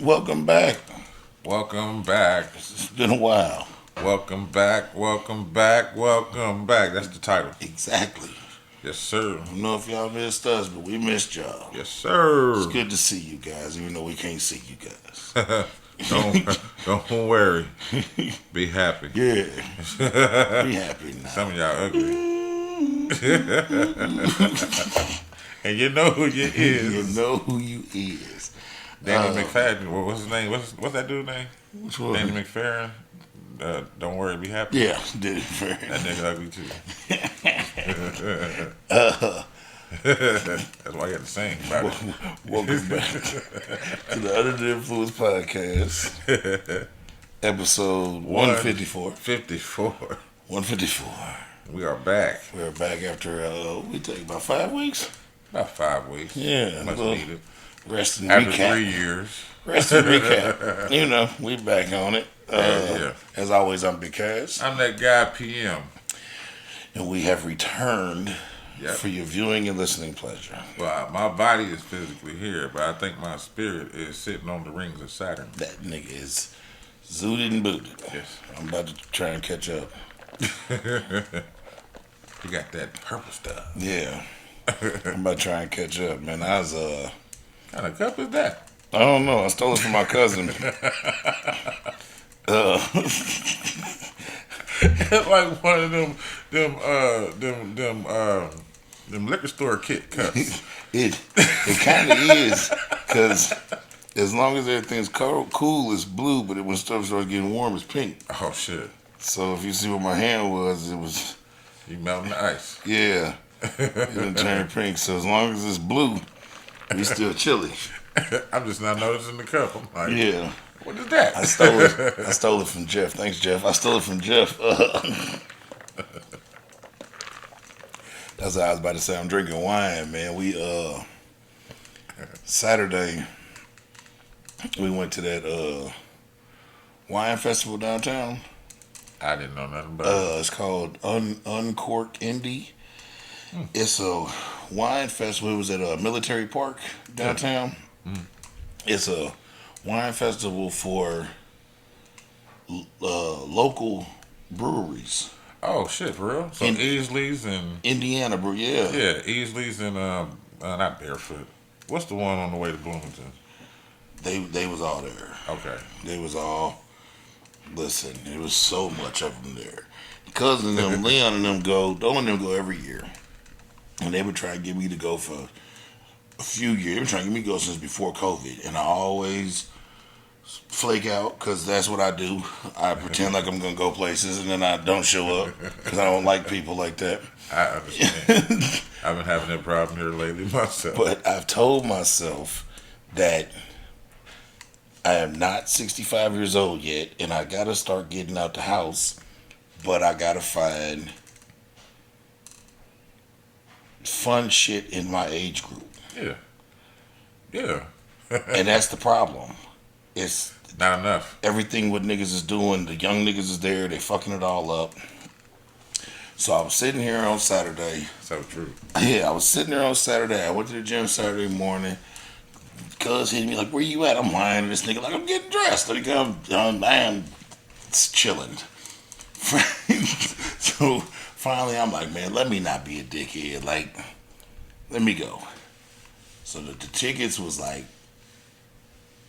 Welcome back. Welcome back. It's been a while. Welcome back. Welcome back. Welcome back. That's the title. Exactly. Yes, sir. I don't know if y'all missed us, but we missed y'all. Yes, It's sir. good to see you guys, even though we can't see you guys. don't worry. Be happy. Yeah. Be happy now. Some of y'all ugly. And you know who you You is. know who you is. Danny McFadden. What's his name? What's that dude's name? Which one? Danny McFerrin. Don't worry, be happy. Yeah, did it fair. That nigga ugly too. That's why you had to sing about it. Welcome back to the Under the Influence podcast, episode 154. 54. 154. We are back. We're back after, we take about 5 weeks. About 5 weeks. Yeah, Much well, needed. Rest and After recap. 3 years. Rest and recap. You know, we back on it. Yeah. As always, I'm Big Cass. I'm that guy PM. And we have returned Yep. for your viewing and listening pleasure. Well, my body is physically here, but I think my spirit is sitting on the rings of Saturn. That nigga is zooted and booted. Yes. I'm about to try and catch up. You got that purple stuff. Yeah. I'm about to try and catch up, man. I was, What kind of cup is that? I don't know. I stole it from my cousin. Like one of them liquor store kit cups. It kind of is, because as long as everything's cool, it's blue, but when stuff starts getting warm, it's pink. Oh shit! So if you see what my hand was, it was, You melting the ice. yeah, it didn't turn pink. So as long as it's blue, we still chilly. I'm just not noticing the cup. I'm like, Yeah, what is that? I stole it. I stole it from Jeff. Thanks, Jeff. I stole it from Jeff. That's what I was about to say. I'm drinking wine, man. We Saturday we went to that wine festival downtown. I didn't know nothing about it. It's called Uncork Indie. It's a wine festival. It was at a military park downtown. It's a wine festival for local breweries. Oh shit, for real? So In- Easley's and Indiana brew, yeah. yeah, Easley's and not Barefoot. What's the one on the way to Bloomington? They was all there. Okay. They was all, listen, there was so much of them there. Cousin them, Leon and them go, Dolan and them go every year. And they would try to get me to go for a few years. They were trying to get me to go since before COVID. And I always flake out because that's what I do. I pretend like I'm going to go places and then I don't show up because I don't like people like that. I understand. I've been having that problem here lately myself. But I've told myself that I am not 65 years old yet, and I gotta start getting out the house, but I gotta find fun shit in my age group. Yeah. Yeah. And that's the problem. It's Not enough. everything what niggas is doing, the young niggas is there, they fucking it all up. So I was sitting here on Saturday. So true. Yeah, I was sitting there on Saturday. I went to the gym Saturday morning. Cuz hit me like, where you at? I'm lying to this nigga like, I'm getting dressed. Like, I'm chilling. So finally I'm like, man, let me not be a dickhead. Like, let me go. So the tickets was like,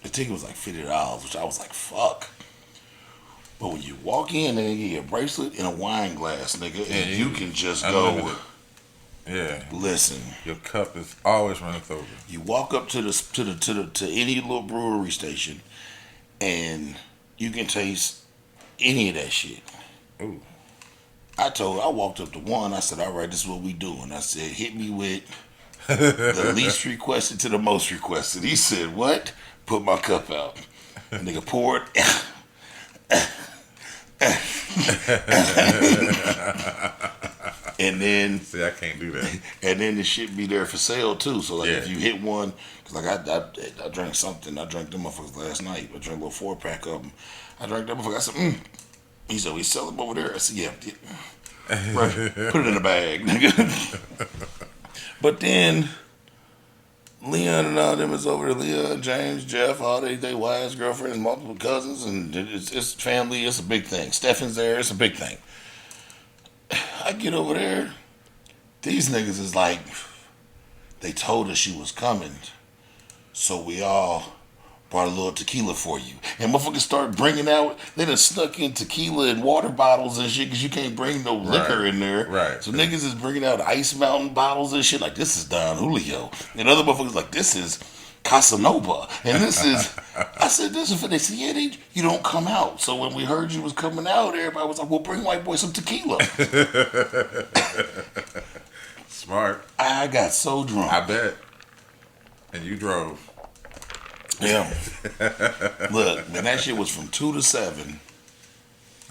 $50, which I was like, fuck. But when you walk in and you get a bracelet and a wine glass, nigga, and you can just go, Unlimited. Yeah. listen. Your cup is always running over. You walk up to any little brewery station, and you can taste any of that shit. Ooh. I walked up to one. I said, "All right, this is what we doing." I said, "Hit me with the least requested to the most requested." He said, "What?" Put my cup out. Nigga poured. And then See, I can't do that. and then the shit be there for sale too. So like Yeah. if you hit one, cause like I drank something. I drank them motherfuckers last night. I drank a little 4-pack of them. I drank that motherfucker. I said, He said, we sell them over there. I said, yeah. Right. Put it in a bag, nigga. But then Leon and all them is over there. Leon, James, Jeff, all they wives, girlfriends, multiple cousins, and it's family. It's a big thing. Stefan's there. It's a big thing. I get over there. These niggas is like, they told us she was coming, so we all brought a little tequila for you. And motherfuckers start bringing out, they done snuck in tequila and water bottles and shit because you can't bring no liquor in there. Right. So niggas is bringing out Ice Mountain bottles and shit like, this is Don Julio. And other motherfuckers like, this is Casanova. And this is, I said, this is for, they said, yeah, you don't come out. So when we heard you was coming out, everybody was like, well, bring white boy some tequila. Smart. I got so drunk. I bet. And you drove. Yeah. Look, man, that shit was from 2 to 7.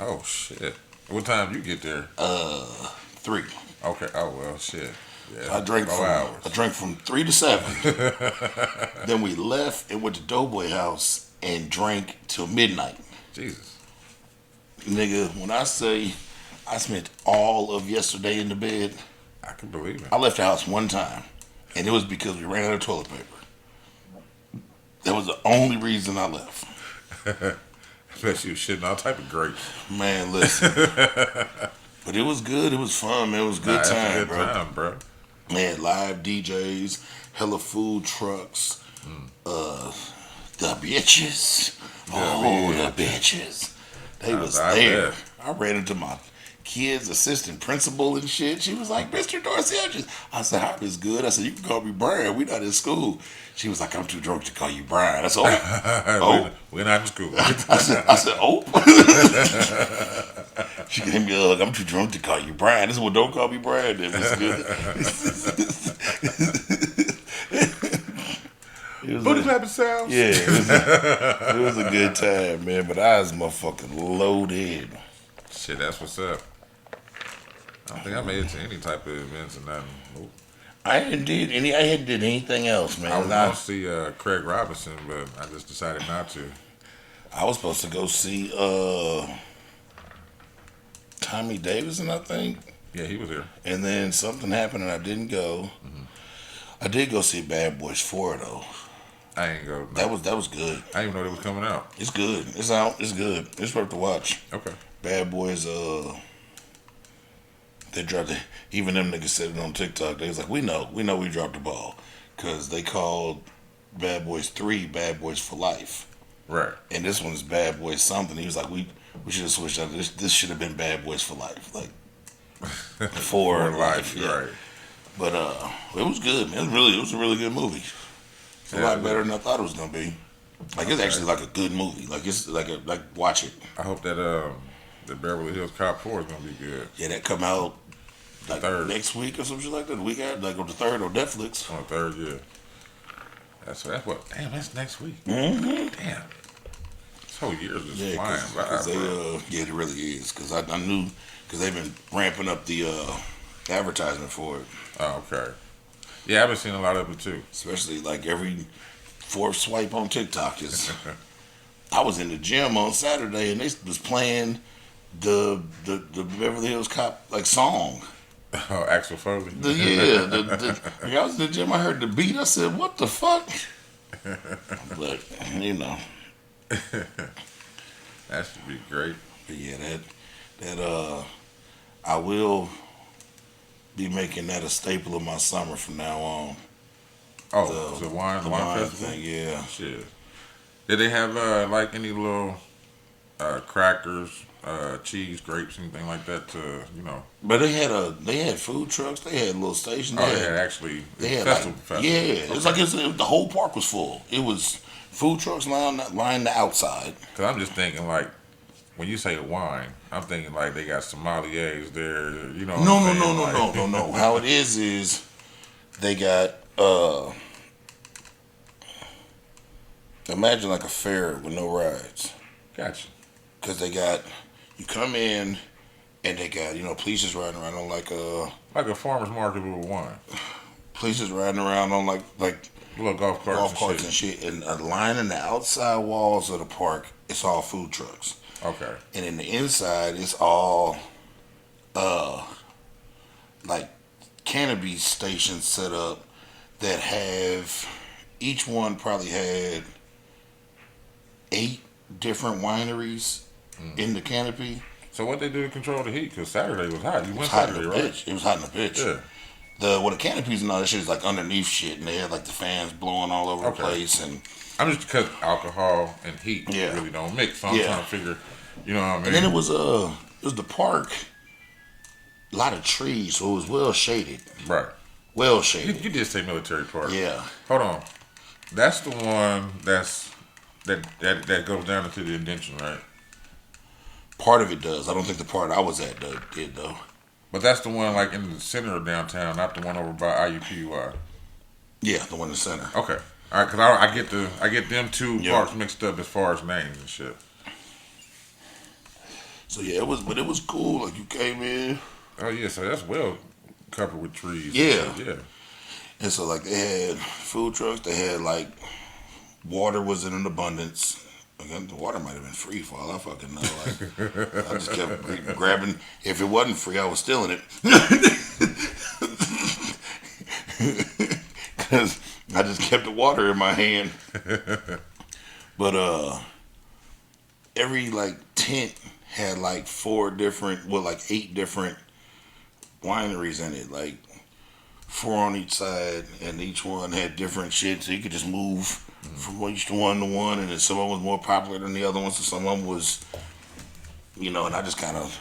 Oh shit. What time you get there? 3. Okay. Oh well, shit. Yeah. I drank 4 hours. I drank from 3 to 7. Then we left and went to Doughboy House and drank till midnight. Jesus. Nigga, when I say I spent all of yesterday in the bed, I can believe it. I left the house one time, and it was because we ran out of toilet paper. That was the only reason I left. I bet you was shitting all type of grapes. Man, listen. But it was good. It was fun, man. It was a good time, Good time, bro. Man, live DJs, hella food trucks, the bitches. The bitches. They was there. I ran into my kid's assistant principal and shit. She was like, Mr. Dorsey, I said, how is good? I said, you can call me Brian. We not in school. She was like, I'm too drunk to call you Brian. I said, oh. We're not in school. I said, oh. She gave me a hug. I'm too drunk to call you Brian. This is what, don't call me Brian. Then. It's good. Booty clapping sounds. Yeah, it was a good time, man. But I was motherfucking loaded. Shit, that's what's up. I don't think I made it to any type of events or nothing. Nope. I hadn't did anything else, man. I was going to see Craig Robinson, but I just decided not to. I was supposed to go see Tommy Davidson, I think. Yeah, he was here. And then something happened and I didn't go. Mm-hmm. I did go see Bad Boys 4 though. I ain't go. No. That was good. I didn't even know it was coming out. It's good. It's out. It's good. It's worth to watch. Okay. Bad Boys, they dropped it. Even them niggas said it on TikTok. They was like, we know we dropped the ball. Because they called Bad Boys 3 Bad Boys for Life. Right. And this one is Bad Boys something. He was like, we should have switched out. This should have been Bad Boys for Life. Like, for life. Yeah. Right. But it was good, man. It was a really good movie. It's a lot better than I thought it was going to be. Like, it's actually like a good movie. Like, it's like watch it. I hope that the Beverly Hills Cop 4 is gonna be good. Yeah, that come out like third. Next week or some shit like that. The week after, like on the 3rd on Netflix. On the 3rd, yeah. That's what. Damn, that's next week. Mm-hmm. Damn. This whole year's just flying by. Yeah, it really is. Because I knew, because they've been ramping up the advertisement for it. Oh, okay. Yeah, I've been seeing a lot of it too. Especially like every 4th swipe on TikTok is. I was in the gym on Saturday and they was playing the Beverly Hills Cop like song. Oh, Axel Foley. I was in the gym. I heard the beat. I said, "What the fuck?" But you know, that should be great. But yeah, that I will be making that a staple of my summer from now on. Oh, the wine festival thing, yeah. Shit. Did they have like any little crackers, cheese, grapes, anything like that to But they had food trucks. They had little stations. They had festival. Yeah, okay. It's like the whole park was full. It was food trucks lined the outside. Cause I'm just thinking like when you say wine, I'm thinking like they got sommeliers there. No. How it is they got imagine like a fair with no rides. Gotcha. Cause they got you come in and they got police riding around on like a farmer's market with wine. Police riding around on like little golf carts and shit. And a line in the outside walls of the park, it's all food trucks. Okay. And in the inside, it's all like cannabis stations set up that have each one probably had 8 different wineries in the canopy. So what they do to control the heat? Because Saturday was hot. You It was went hot in Saturday, the right? pitch. It was hot in the pitch. Yeah. The canopies and all that shit is like underneath shit, and they had like the fans blowing all over the place, and I'm just because alcohol and heat Yeah. really don't mix. So I'm Yeah. trying to figure, you know what I mean? and then it was the park, a lot of trees, so it was well shaded, right. well You, shaded. you did say military park. Yeah, Hold on. That's the one that goes down into the indention, right? part of it does. I don't think the part I was at did though. But that's the one like in the center of downtown, not the one over by IUPUI. Yeah, the one in the center. Okay. All right, because I get them two Yeah. parks mixed up as far as names and shit. So yeah, it was cool. Like you came in, Oh yeah, so that's well covered with trees. and Yeah. shit, yeah. and so like they had food trucks. They had like water was in an abundance. Again, the water might have been free for all I fucking know. Like, I just kept grabbing. If it wasn't free, I was stealing it. Because I just kept the water in my hand. But every like tent had like 8 different wineries in it. Like 4 on each side, and each one had different shit, so you could just move from each one to one, and then some of them was more popular than the other ones, so some of them was, and I kind of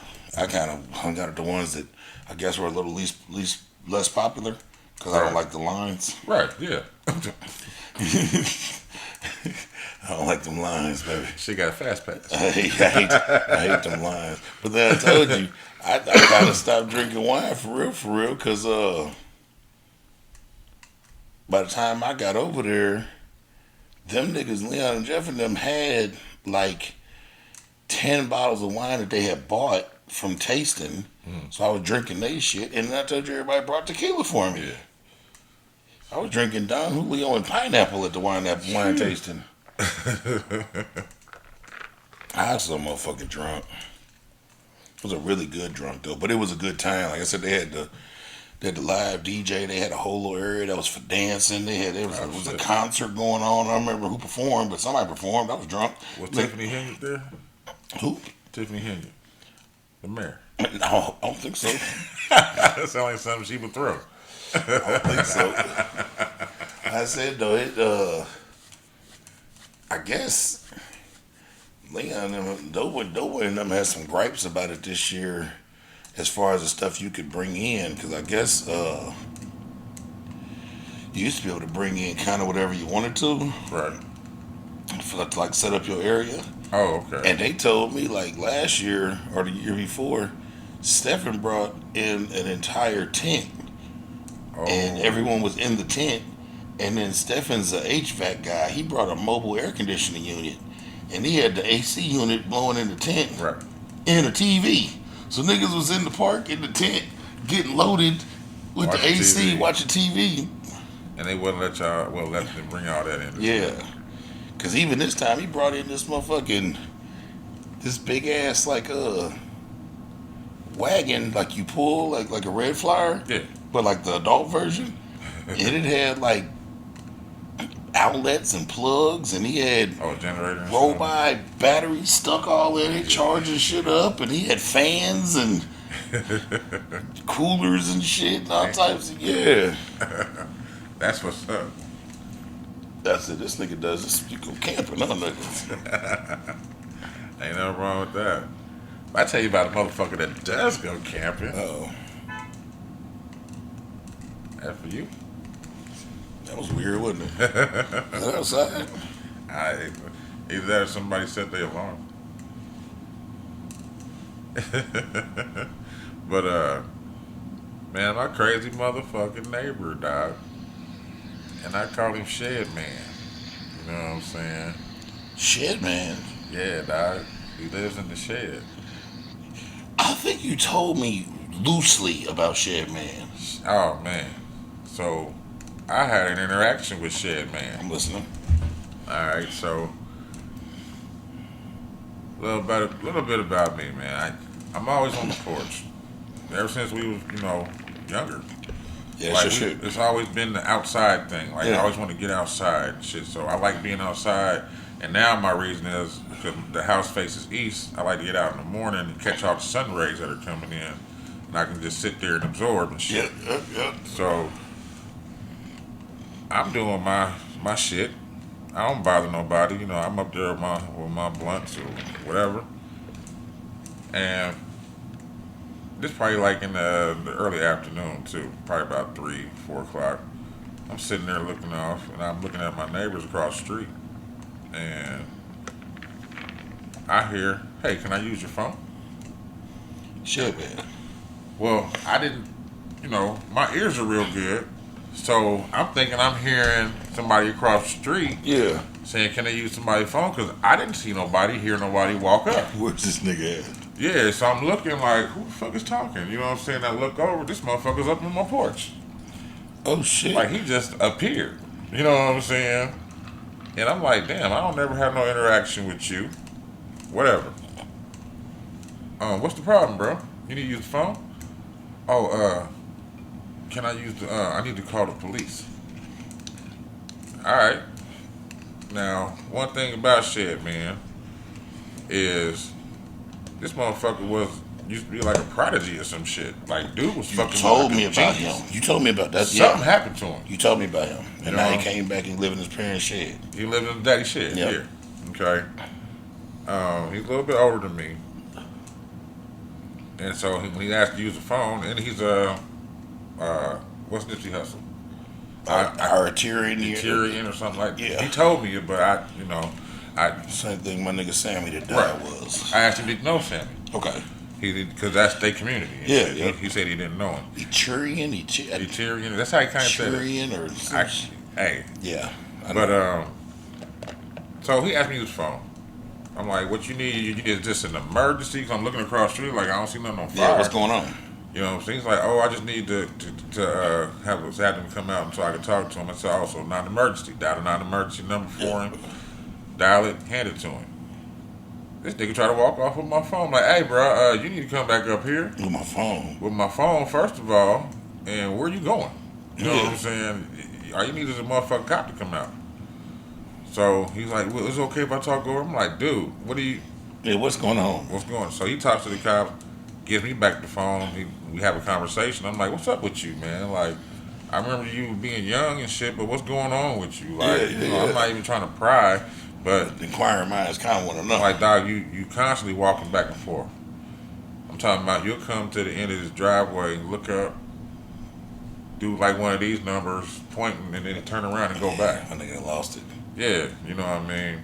hung out at the ones that I guess were a little less popular, because I don't like the lines. Right, yeah. I don't like them lines, baby. She got a fast pass. I hate them lines. But then I told you, I kind of stopped drinking wine for real, because by the time I got over there, them niggas, Leon and Jeff and them, had like 10 bottles of wine that they had bought from tasting. So I was drinking they shit, and then I told you everybody brought tequila for me. Yeah. I was drinking Don Julio and pineapple at the wine tasting. I was so motherfucking drunk. It was a really good drunk though, but it was a good time. Like I said, they had the live DJ. They had a whole little area that was for dancing. There was a concert going on. I don't remember who performed, but somebody performed. I was drunk. Was Tiffany Henry there? Who? Tiffany Henry, the mayor. No, I don't think so. That sounds like something she would throw. I don't think so. I said though, I guess Leon and Dover and them had some gripes about it this year, as far as the stuff you could bring in, because I guess you used to be able to bring in kind of whatever you wanted to, Right. to like set up your area. Oh, okay. And they told me like last year or the year before, Stephen brought in an entire tent, and everyone was in the tent. And then Stefan's a HVAC guy. He brought a mobile air conditioning unit, and he had the AC unit blowing in the tent, Right. and a TV. So niggas was in the park in the tent getting loaded with Watching the AC, TV. watching TV. And they wouldn't let them bring all that in. Yeah, because even this time he brought in this big ass like wagon, like you pull like a red flyer, Yeah. but like the adult version, and it had like outlets and plugs, and he had Oh, a generator. and roll stuff. by batteries stuck all in it, charging shit up, and he had fans and coolers and shit and all types of That's what's up. That's it. This nigga does this. You go camping, huh, niggas? Ain't nothing wrong with that. I tell you about a motherfucker that does go camping. Oh, That's for you. that was weird, wasn't it? Was that outside? Either that or somebody set their alarm. But man, my crazy motherfucking neighbor, dog. And I call him Shed Man. You know what I'm saying? Shit, man. Yeah, dog. He lives in the shed. I think you told me loosely about Shed Man. Oh man. So I had an interaction with Shed Man. I'm listening. Alright, so a little bit about me, man. I'm always on the porch. Ever since we was, younger. Yeah, Like sure. it's always been the outside thing. Like I Yeah. always want to get outside and shit. So I like being outside. And now my reason is because the house faces east. I like to get out in the morning and catch all the sun rays that are coming in, and I can just sit there and absorb and shit. Yep. So I'm doing my shit. I don't bother nobody. You know, I'm up there with my blunts or whatever. And this probably like in the early afternoon too, probably about 3, 4 o'clock. I'm sitting there looking off, and I'm looking at my neighbors across the street, and I hear, "Hey, can I use your phone?" Shit, man. Well, I didn't. You know, my ears are real good, so I'm thinking I'm hearing somebody across the street Yeah. saying, "Can I use somebody's phone?" Because I didn't see nobody, hear nobody walk up. Where's this nigga at? Yeah, so I'm looking like, who the fuck is talking? You know what I'm saying? I look over, this motherfucker's up on my porch. Oh shit. Like he just appeared. You know what I'm saying? And I'm like, damn, I don't ever have no interaction with you. Whatever. What's the problem, bro? You need to use the phone? Oh, can I use the I need to call the police. Alright. Now, one thing about shit, man, is this motherfucker used to be like a prodigy or some shit. Like, dude was You fucking told like me a about genius. him. You told me about that. Something Yeah. happened to him. You told me about him. And You now he know? came back and lived in his parents' shed. He lived in his daddy shit. Yep. Yeah. Okay. He's a little bit older than me, and so when he asked to use the phone, and he's what's Nipsey Hussle? Arterian. Tyrion or something like that. Yeah. He told me it, but I Same thing my nigga Sammy that died Right. was. I asked him did he know Sammy. Okay. He did because that's their community. And Yeah, shit. yeah. He said he didn't know him. Eturian? Tyrion. That's how he kind of said it. Eturian or some Actually, hey, Yeah. I but know. so he asked me his phone. I'm like, what you need? You need just an emergency? Because I'm looking across the street like I don't see nothing on fire. Yeah, what's going on? You know what I'm saying? He's like, oh, I just need to have them come out so I can talk to him. I said, also, non-emergency. Dial a non-emergency number for him. Dial it, hand it to him. This nigga tried to walk off with my phone. I'm like, hey, bro, you need to come back up here With my phone. with my phone, first of all, and where you going? You know what Yeah. I'm saying? All you need is a motherfucking cop to come out. So he's like, well, it's okay if I talk over? I'm like, dude, Yeah, what's going on? what's going on? So he talks to the cop, gives me back the phone. We have a conversation. I'm like, what's up with you, man? Like, I remember you being young and shit, but what's going on with you? Like, Yeah, you know, I'm yeah. not even trying to pry, but The inquiring minds kind of want to know. I'm like, dog, you constantly walking back and forth. I'm talking about you'll come to the end of this driveway, look up, do like one of these numbers, pointing, and then turn around and go back. My nigga lost it. Yeah, you know what I mean?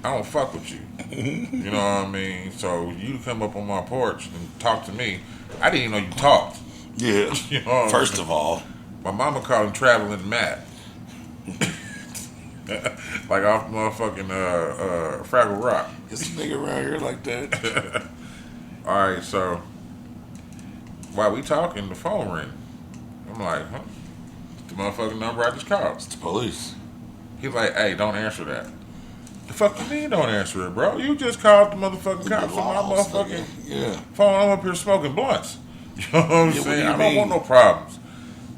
I don't fuck with you. You know what I mean? So you come up on my porch and talk to me. I didn't even know you talked. Yeah. You know what I'm First saying? of all, My mama called him Traveling Matt. Like off motherfucking Fraggle Rock. is this nigga around here like that? Alright, so while we talking, the phone ring. I'm like, huh? It's the motherfucking number I just called. It's the police. He's like, hey, don't answer that. The fuck you mean don't answer it, bro? You just called the motherfucking cops on my Lost, motherfucking nigga. Yeah. phone. I'm up here smoking blunts. You know what I'm Yeah, what saying? do you I don't mean? want no problems.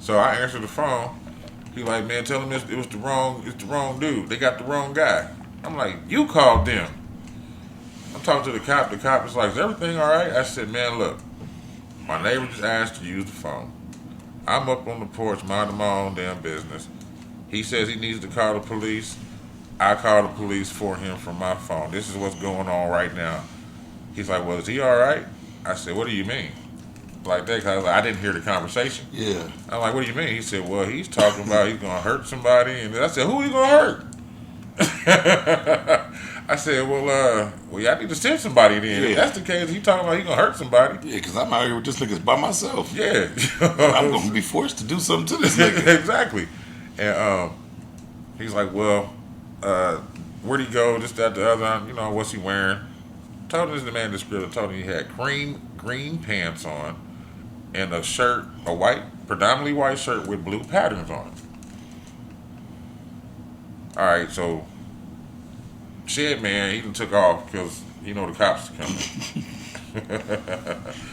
So I answered the phone. He like, man, tell him it was the wrong dude. They got the wrong guy. I'm like, you called them. I'm talking to the cop. The cop is like, is everything all right? I said, man, look, my neighbor just asked to use the phone. I'm up on the porch minding my own damn business. He says he needs to call the police. I call the police for him from my phone. This is what's going on right now. He's like, well, is he all right? I said, what do you mean? Like that, because I didn't hear the conversation. Yeah. I'm like, what do you mean? He said, well, he's talking about he's going to hurt somebody. And I said, who he going to hurt? I said, well, y'all need to send somebody then. Yeah. If that's the case, he talking about he going to hurt somebody. Yeah, because I'm out here with this niggas by myself. Yeah. I'm going to be forced to do something to this nigga. Exactly. And he's like, well, where'd he go? This, that, the other. You know, what's he wearing? Told him this is the man description. Told him he had green pants on and a shirt, predominantly white shirt with blue patterns on it. All right, so shit, man, he done took off because you know the cops are coming.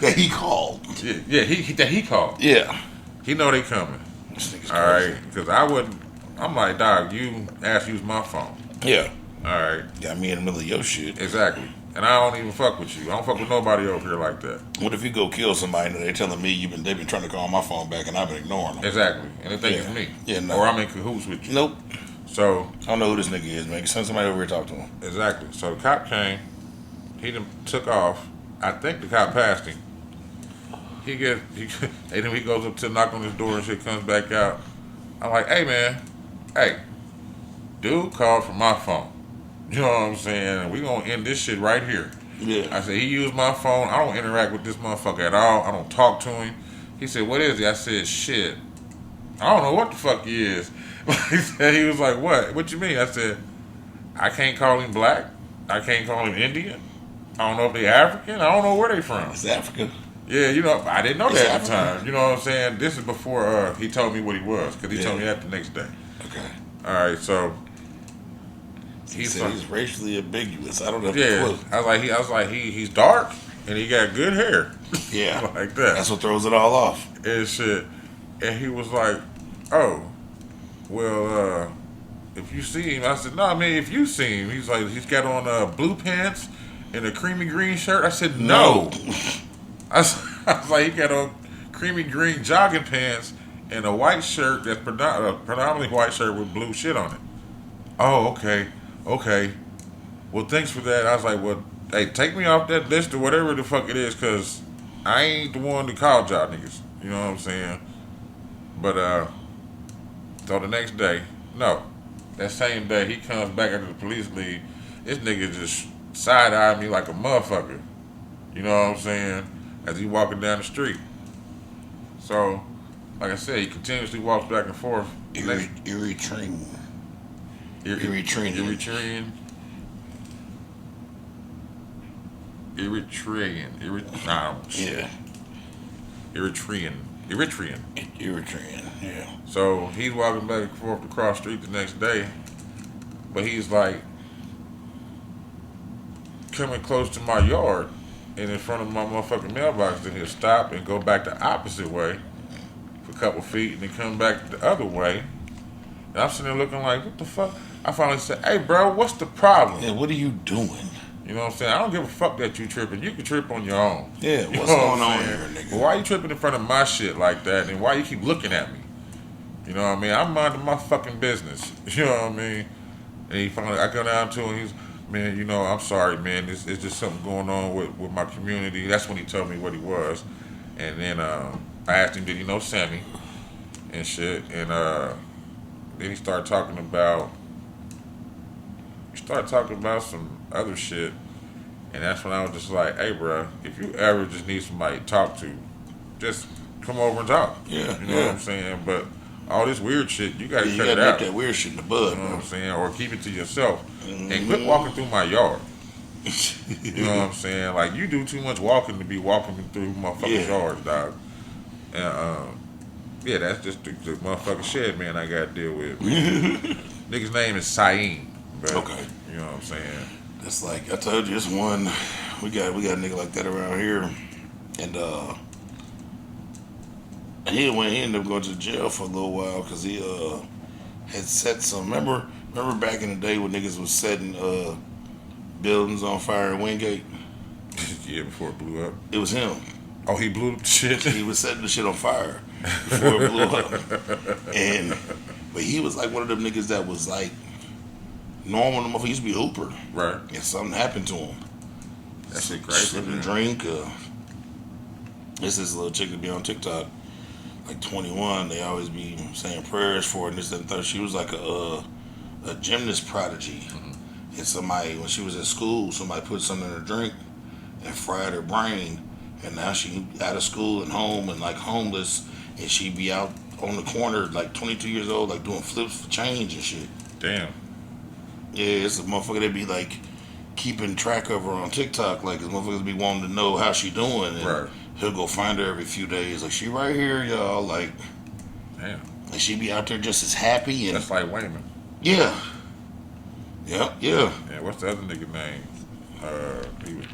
That he called. Yeah, he called. Yeah. He know they coming. This nigga's All crazy. right, because I wouldn't. I'm like, dog, you asked to use my phone. Yeah. All right, Got me in the middle of your shit. exactly. And I don't even fuck with you. I don't fuck with nobody over here like that. What if you go kill somebody and they telling me they've been trying to call my phone back and I've been ignoring them? Exactly. And they think Yeah. it's me. Yeah, no. Or I'm in cahoots with you. Nope. So, I don't know who this nigga is, man. Send somebody over here to talk to him. exactly. So the cop came. He done took off. I think the cop passed him. And then he goes up to knock on his door and shit, comes back out. I'm like, hey, man. Hey, dude called from my phone. You know what I'm saying? We gonna end this shit right here. Yeah. I said, he used my phone. I don't interact with this motherfucker at all. I don't talk to him. He said, what is he? I said, shit. I don't know what the fuck he is. He was like, what? What you mean? I said, I can't call him black. I can't call him Indian. I don't know if they African. I don't know where they from. It's Africa. Yeah, you know, I didn't know It's that at the African. time. You know what I'm saying? This is before he told me what he was, because he told me that the next day. Okay. All right, so He said he's racially ambiguous. I don't have a yeah. clue. I was like, he's dark and he got good hair. Yeah. Like that. That's what throws it all off. And shit. And he was like, oh, well, if you see him, I said, no, man, if you see him, he's like, he's got on blue pants and a creamy green shirt. I said, no. I was like, he got on creamy green jogging pants and a white shirt that's predominantly white shirt with blue shit on it. Oh, okay. Well, thanks for that. I was like, well, hey, take me off that list or whatever the fuck it is, because I ain't the one to call y'all niggas. You know what I'm saying? But, so the next day, no, that same day, he comes back after the police leave. This nigga just side-eyed me like a motherfucker. You know what I'm saying? As he walking down the street. So, like I said, he continuously walks back and forth. Eritrean. Eritrean. Yeah. Eritrean. Yeah. So he's walking back and forth across the street the next day, but he's like coming close to my yard and in front of my motherfucking mailbox. Then he'll stop and go back the opposite way for a couple feet and then come back the other way. And I'm sitting there looking like, what the fuck? I finally said, hey, bro, what's the problem? Yeah, what are you doing? You know what I'm saying? I don't give a fuck that you tripping. You can trip on your own. Yeah, You what's know going what I'm on saying? here, nigga? Well, why you tripping in front of my shit like that? And why you keep looking at me? You know what I mean? I'm minding my fucking business. You know what I mean? And he finally, I go down to him. He's, man, you know, I'm sorry, man. It's just something going on with my community. That's when he told me what he was. And then I asked him, did he know Sammy? And shit. And then he started talking about some other shit. And that's when I was just like, hey, bro, if you ever just need somebody to talk to, just come over and talk. Yeah, You know what I'm saying? But all this weird shit, you got to You cut gotta it out. nip that weird shit in the bud, You know what bro. I'm saying? Or keep it to yourself. And quit walking through my yard. You know what I'm saying? Like, you do too much walking to be walking through motherfucking yards, dog. And, yeah, that's just the motherfucking shed man I got to deal with. Nigga's name is Saeem. But, Okay. You know what I'm saying? It's like I told you, it's one. We got a nigga like that around here, and he ended up going to jail for a little while because he had set some. Remember back in the day when niggas was setting buildings on fire in Wingate? Yeah, before it blew up. It was him. Oh, he blew up the shit? He was setting the shit on fire before it blew up. But he was like one of them niggas that was like normal. The motherfucker used to be a hooper. Right. And something happened to him. That shit crazy. Slipped a Man. drink. This little chick that be on TikTok, like 21. They always be saying prayers for her and this, that, and third. She was like a gymnast prodigy. Mm-hmm. And somebody, when she was at school, somebody put something in her drink and fried her brain. And now she out of school and home and like homeless. And she be out on the corner like 22 years old, like doing flips for change and shit. Damn. Yeah, it's a motherfucker that be like keeping track of her on TikTok. Like, the motherfuckers be wanting to know how she doing. And Right. he'll go find her every few days. Like, she right here, y'all. Like, Damn. and she be out there just as happy. And That's like Wayman. yeah. Yeah. Yeah, what's the other nigga name? He was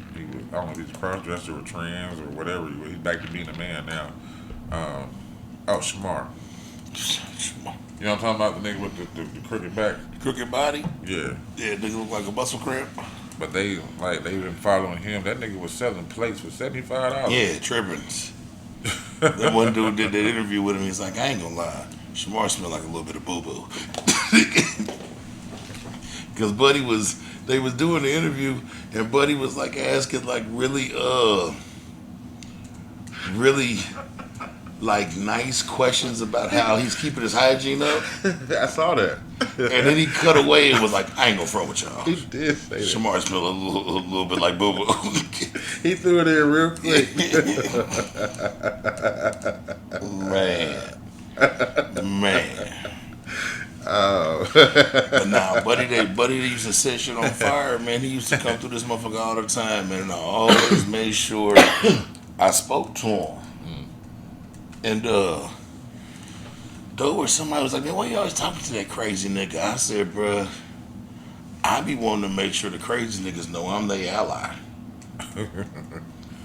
I don't know if he's a cross-dresser or trans or whatever. He's back to being a man now. Oh, Shamar. You know what I'm talking about? The nigga with the crooked back. Crooked body. Yeah. Yeah, nigga look like a muscle cramp. But they been following him. That nigga was selling plates for $75. Yeah, tripping. That one dude did that interview with him. He's like, I ain't gonna lie, Shamar smelled like a little bit of boo boo. Because they was doing the interview, and Buddy was like asking like really like nice questions about how he's keeping his hygiene up. I saw that. And then he cut away and was like, I ain't gonna front with y'all. He did say that. Shamar smelled a little bit like boo boo. He threw it in real quick. Man. Oh. But nah, Buddy they used to set shit on fire, man. He used to come through this motherfucker all the time, man. And I always made sure I spoke to him. And though where somebody was like, man, why you always talking to that crazy nigga? I said, bruh, I be wanting to make sure the crazy niggas know I'm their ally.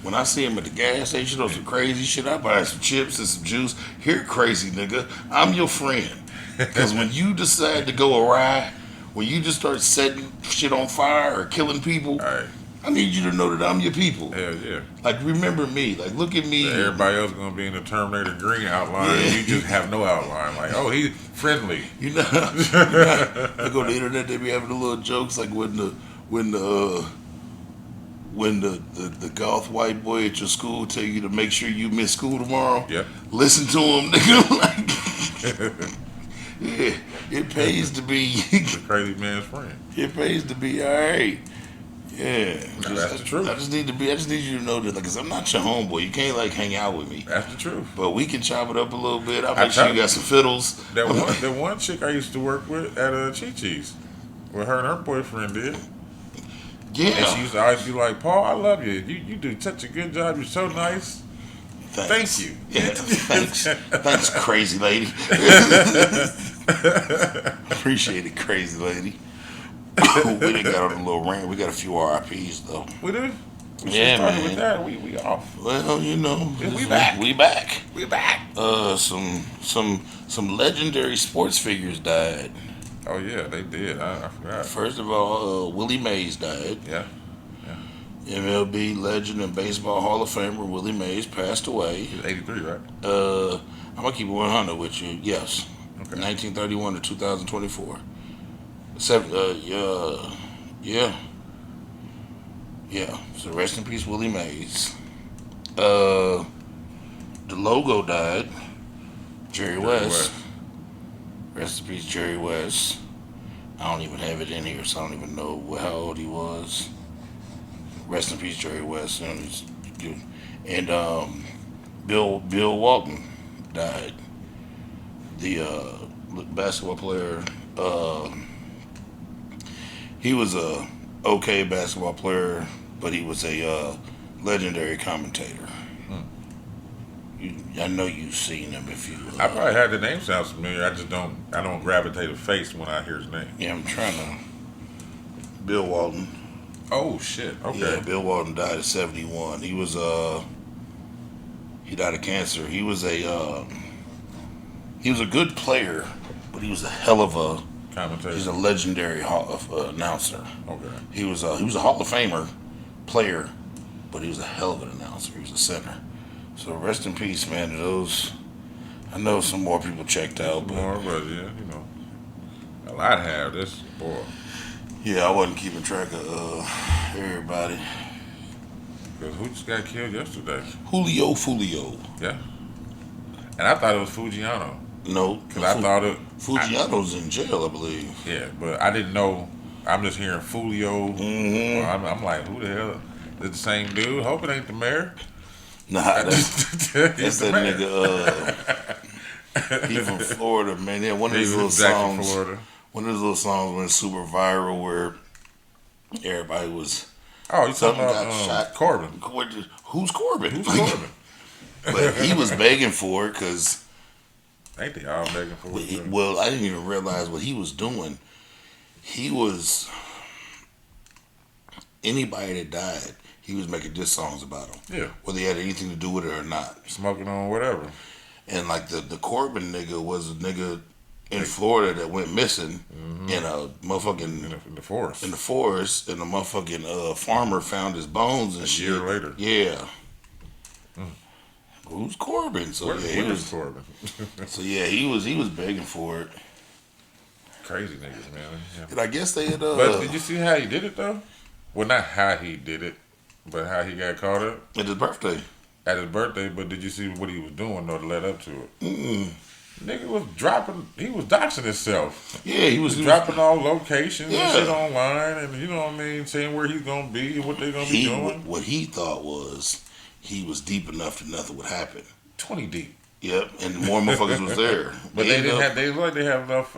When I see him at the gas station or some crazy shit, I buy some chips and some juice. Here, crazy nigga, I'm your friend. Because when you decide to go awry, when you just start setting shit on fire or killing people, Right. I need you to know that I'm your people. Hell yeah. Like, remember me. Like, look at me. Everybody else gonna be in the Terminator Green outline, and you just have no outline. Like, oh, he's friendly. You know, like on the internet, they be having the little jokes like when the goth white boy at your school tell you to make sure you miss school tomorrow. Yep. Listen to him, nigga. Like, yeah, it pays to be. The crazy man's friend. It pays to be all right. Yeah, That's the truth. I just need you to know that, like, 'cause I'm not your homeboy. You can't like hang out with me. That's the truth. But we can chop it up a little bit. I'll make sure you got some fiddles. That one chick I used to work with at Chi Chi's, what her and her boyfriend did. Yeah. And she used to always be like, Paul, I love you. You do such a good job. You're so nice. Thanks. Thank you. Yeah, thanks, crazy lady. Appreciate it, crazy lady. We done got on a little rant. We got a few RIPs though. We do? Yeah, man. With that, we off. Well, you know, We back. We back. We back. Some legendary sports figures died. Oh yeah, they did. I forgot. First of all, Willie Mays died. Yeah. MLB legend and baseball Hall of Famer Willie Mays passed away. He was 83, right? I'm gonna keep it 100 with you. Yes. Okay. 1931 to 2024. Yeah. So rest in peace, Willie Mays. The logo died. Jerry West. Rest in peace, Jerry West. I don't even have it in here, so I don't even know how old he was. Rest in peace, Jerry West. And Bill Walton died. The basketball player. He was a okay basketball player, but he was a legendary commentator. I know you've seen him if you. I probably had the name sounds familiar. I don't gravitate a face when I hear his name. Yeah, I'm trying to. Bill Walton. Oh shit. Okay. Yeah, Bill Walton died at 71. He was he died of cancer. He was a good player, but he was a hell of a Commentator. he's a legendary announcer. Okay. He was a Hall of Famer player, but he was a hell of an announcer. He was a center. So rest in peace, man, to those. I know some more people checked out, but More, but yeah, you know, a lot have this boy. yeah, I wasn't keeping track of everybody. Because who just got killed yesterday? Julio Fulio. Yeah. And I thought it was Fujiano. No, Because I thought it. Fujiano's in jail, I believe. Yeah, but I didn't know. I'm just hearing Fulio. Mm-hmm. Well, I'm like, who the hell? Is it the same dude? Hope it ain't the mayor. Nah, that's that nigga. He from Florida, man. Yeah, one of his little songs. Florida. One of his little songs went super viral where everybody was. Oh, you talking Something got about shot. Corbin? Who's Corbin? Who's Corbin? But he was begging for it because. Ain't they all begging for it? Well, I didn't even realize what he was doing. He was. Anybody that died, he was making diss songs about them. Yeah. Whether he had anything to do with it or not. Smoking on whatever. and like the Corbin nigga was a nigga in Florida that went missing in a motherfucking in the forest. in the forest, and the motherfucking farmer found his bones and A shit. year later. Yeah. Who's Corbin? So Where, yeah, he where's was. Corbin? So yeah, he was begging for it. Crazy niggas, man. Yeah. And I guess they had. But did you see how he did it though? Well, not how he did it, but how he got caught up At his birthday. at his birthday. But did you see what he was doing though to lead up to it? Mm-mm. Nigga was dropping. He was doxing himself. Yeah, he was Dropping all locations Yeah. and shit online, and you know what I mean, saying where he's gonna be and what they gonna be doing. What he thought was he was deep enough that nothing would happen. 20 deep. Yep, and more motherfuckers was there. But they ended didn't up- have. They look like they have enough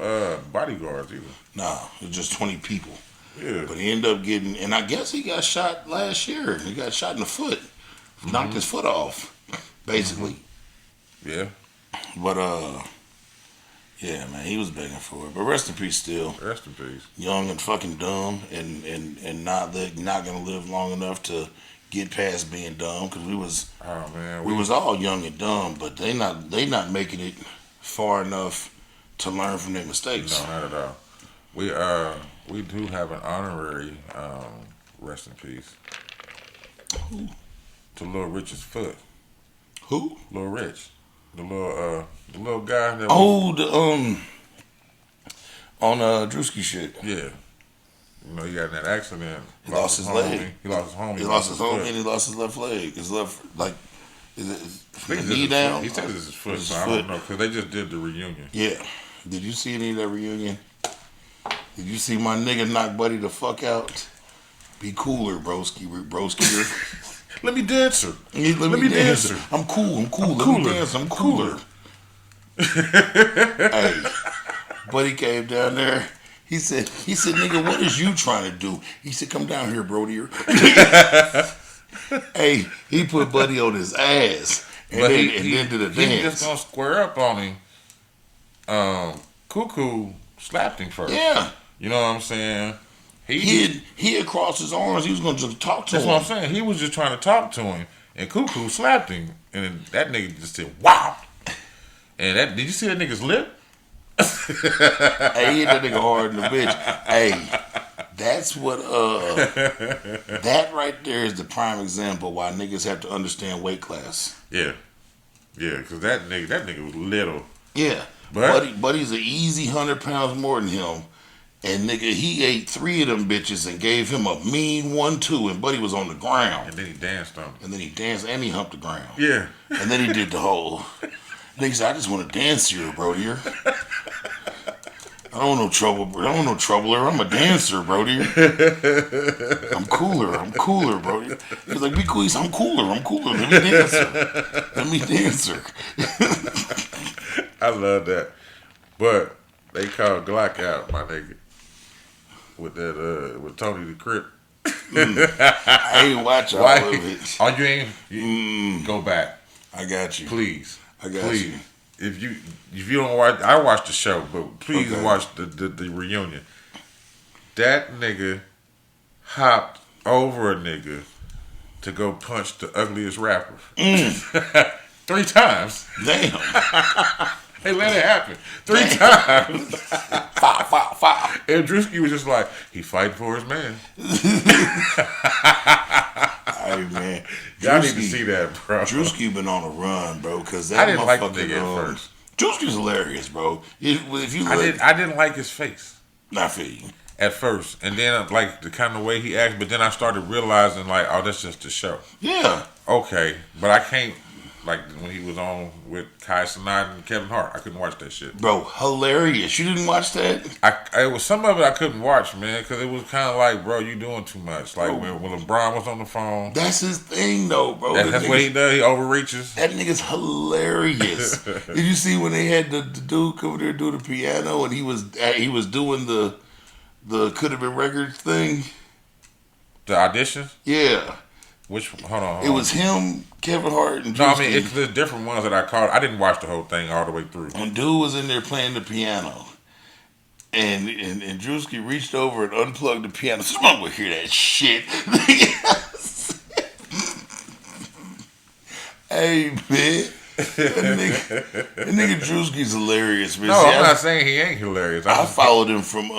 bodyguards either. Nah, it was just 20 people. Yeah. But he ended up getting, and I guess he got shot last year. He got shot in the foot, knocked his foot off, basically. Yeah. But yeah, man, he was begging for it. But rest in peace, still Rest in peace. young and fucking dumb, and not gonna live long enough to get past being dumb, because Oh man. we was all young and dumb, but they not making it far enough to learn from their mistakes. No, not at all. We do have an honorary rest in peace to Lil Rich's foot. Who? Lil Rich, the little guy that. Oh, the on Drewski shit. Yeah. You know, he got in that accident. He lost his homie. leg. He lost his homie. He lost his home foot. and he lost his left leg. His left, like, is it I from think the it's knee his down? foot. He said it's his foot, It's so his I don't foot. know because they just did the reunion. Yeah. Did you see any of that reunion? Did you see my nigga knock Buddy the fuck out? Be cooler, broski. Let me dance her. Let me dance. I'm cool. Let me dance. I'm cooler. Hey, Buddy came down there. He said, nigga, what is you trying to do? He said, come down here, Brody. Hey, he put Buddy on his ass and But then he did a He dance. just gonna square up on him. Cuckoo slapped him first. Yeah. You know what I'm saying? He had crossed his arms. He was going to just talk to That's him. what I'm saying. He was just trying to talk to him, and Cuckoo slapped him, and then that nigga just said, "Wow!" And that, did you see that nigga's lip? Hey, he hit that nigga hard in the bitch. Hey, that's what that right there is the prime example why niggas have to understand weight class. Yeah, because that nigga was little. Yeah, But- Buddy's an easy 100 pounds more than him, and nigga he ate 3 of them bitches and gave him a mean 1-2, and Buddy was on the ground, And then he danced on him. and then he danced and he humped the ground, Yeah. and then he did the whole. Nigga said, I just want to dance here, bro. Dear. I don't want no trouble. I don't want no troubler. I'm a dancer, bro. Dear. I'm cooler, bro. He's like, be cool. He said, I'm cooler. Let me dance her. I love that. But they called Glock out, my nigga. With that, with Tony the Crip. I ain't watch all of it. Oh, you ain't? Go back. I got you. Please. I got Please. you. If you don't watch, I watched the show, but please Okay. watch the reunion. That nigga hopped over a nigga to go punch the ugliest rapper 3 times. Damn. They let it happen 3 times. Five. And Drewski was just like, he fighting for his man. Hey, man. Y'all need to see that, bro. Drewski been on a run, bro, because that I didn't like the motherfucker, nigga at first. Drewski's hilarious, bro. If you I didn't like his face not for you. at first, and then like the kind of way he acted. But then I started realizing like, oh, that's just the show. Yeah. Okay, but I can't like when he was on with Kai Cenat and Kevin Hart. I couldn't watch that shit. Bro, hilarious. You didn't watch that? It was some of it I couldn't watch, man, because it was kind of like, bro, you doing too much. Like when LeBron was on the phone. That's his thing, though, bro. That's what he does. He overreaches. That nigga's hilarious. Did you see when they had the dude come over there do the piano and he was doing the could have been records thing? The auditions. Yeah. Which hold on. It was him, Kevin Hart, and No, I Drewski. mean it's the different ones that I caught. I didn't watch the whole thing all the way through. And dude was in there playing the piano. And Drewski reached over and unplugged the piano. Someone would hear that shit. Hey, man. That nigga Drewski's hilarious, man. No, See, I'm not saying he ain't hilarious. I followed him from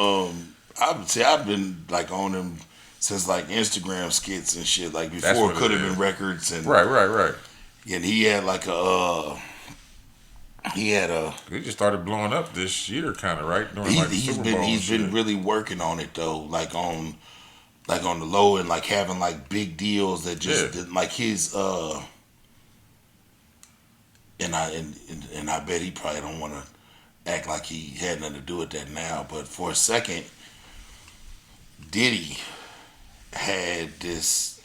I've been like on him since like Instagram skits and shit, like That's before what it could it have is. been records and Right. and he had like he had a He just started blowing up this year, kind of right during like the he's Super been Bowl. and he's been shit. really working on it though, like on the low and like having like big deals that just Yeah. that, like his and I bet he probably don't want to act like he had nothing to do with that now, but for a second, Diddy had this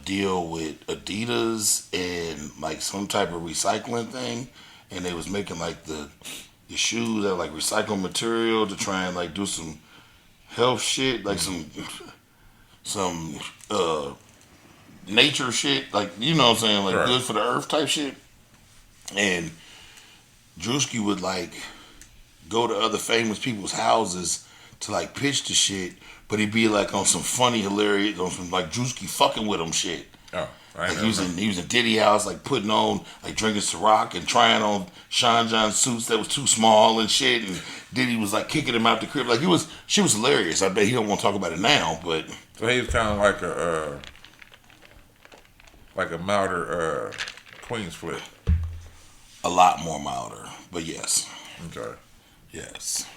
deal with Adidas and like some type of recycling thing, and they was making like the shoes out of like recycled material to try and like do some health shit, like some nature shit, like you know what I'm saying, like Right. good for the earth type shit. And Drewski would like go to other famous people's houses to like pitch the shit, but he'd be like on some funny, hilarious, on some like Drewski fucking with him shit. Oh, I Like ain't never he was in Diddy house, like putting on, like drinking Ciroc and trying on Sean John suits that was too small and shit. And Diddy was like kicking him out the crib. Like she was hilarious. I bet he don't want to talk about it now, but So he was kind of like a milder Queen's flip. a lot more milder. But yes, Okay. yes,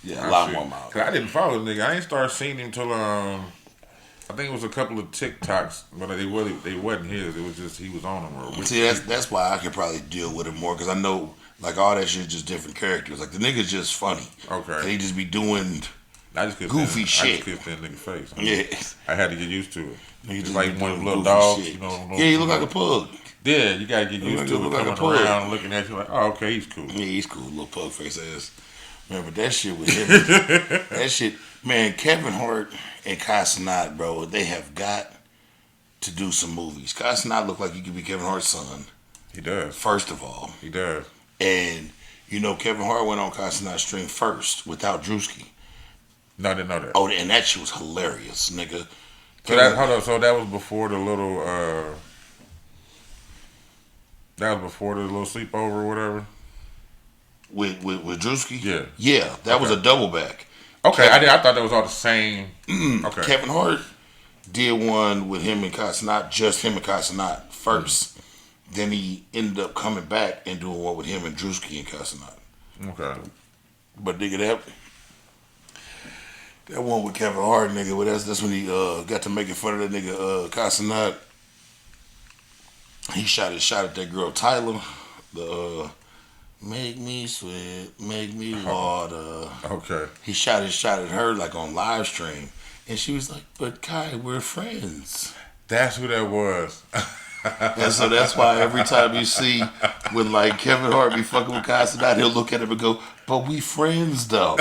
yeah, a lot more milder. Cause I didn't follow the nigga. I ain't started seeing him till I think it was a couple of TikToks, but they wasn't his. It was just he was on them. Or See, that's why I could probably deal with it more because I know like all that shit is just different characters. Like the nigga's just funny. Okay. And he just be doing I just couldn't goofy stand, shit. I just couldn't stand nigga face. yeah. I had to get used to it. He It's just like be one of doing them little goofy dogs. shit. You know, Yeah, he look like a pug. Yeah, you gotta get used to it. look like a Coming pug. around looking at you like, oh, okay, he's cool. Yeah, he's cool, little pug face ass. Remember that shit with him? That shit, man. Kevin Hart and Kai Cenat, bro. They have got to do some movies. Kai Cenat look like he could be Kevin Hart's son. He does. First of all, He does. and you know Kevin Hart went on Kai Cenat's stream first without Drewski. No, I didn't know that. Oh, and that shit was hilarious, nigga. So that hold on. So that was before the little. That was before the little sleepover or whatever. with Drewski. Yeah. That was a double back. Okay, I thought that was all the same. Okay. Kevin Hart did one with him and Kai Cenat, just him and Kai Cenat first. Then he ended up coming back and doing one with him and Drewski and Kai Cenat. Okay. But nigga, that one with Kevin Hart, nigga, well, that's when he got to making fun of that nigga Kai Cenat. He shot his shot at that girl Tyler. The make me sweat, make me water. Okay. He shot his shot at her like on live stream, and she was like, "But Kai, we're friends." That's who that was. And so that's why every time you see when like Kevin Hart be fucking with Kai Cenat, he'll look at him and go, "But we friends though."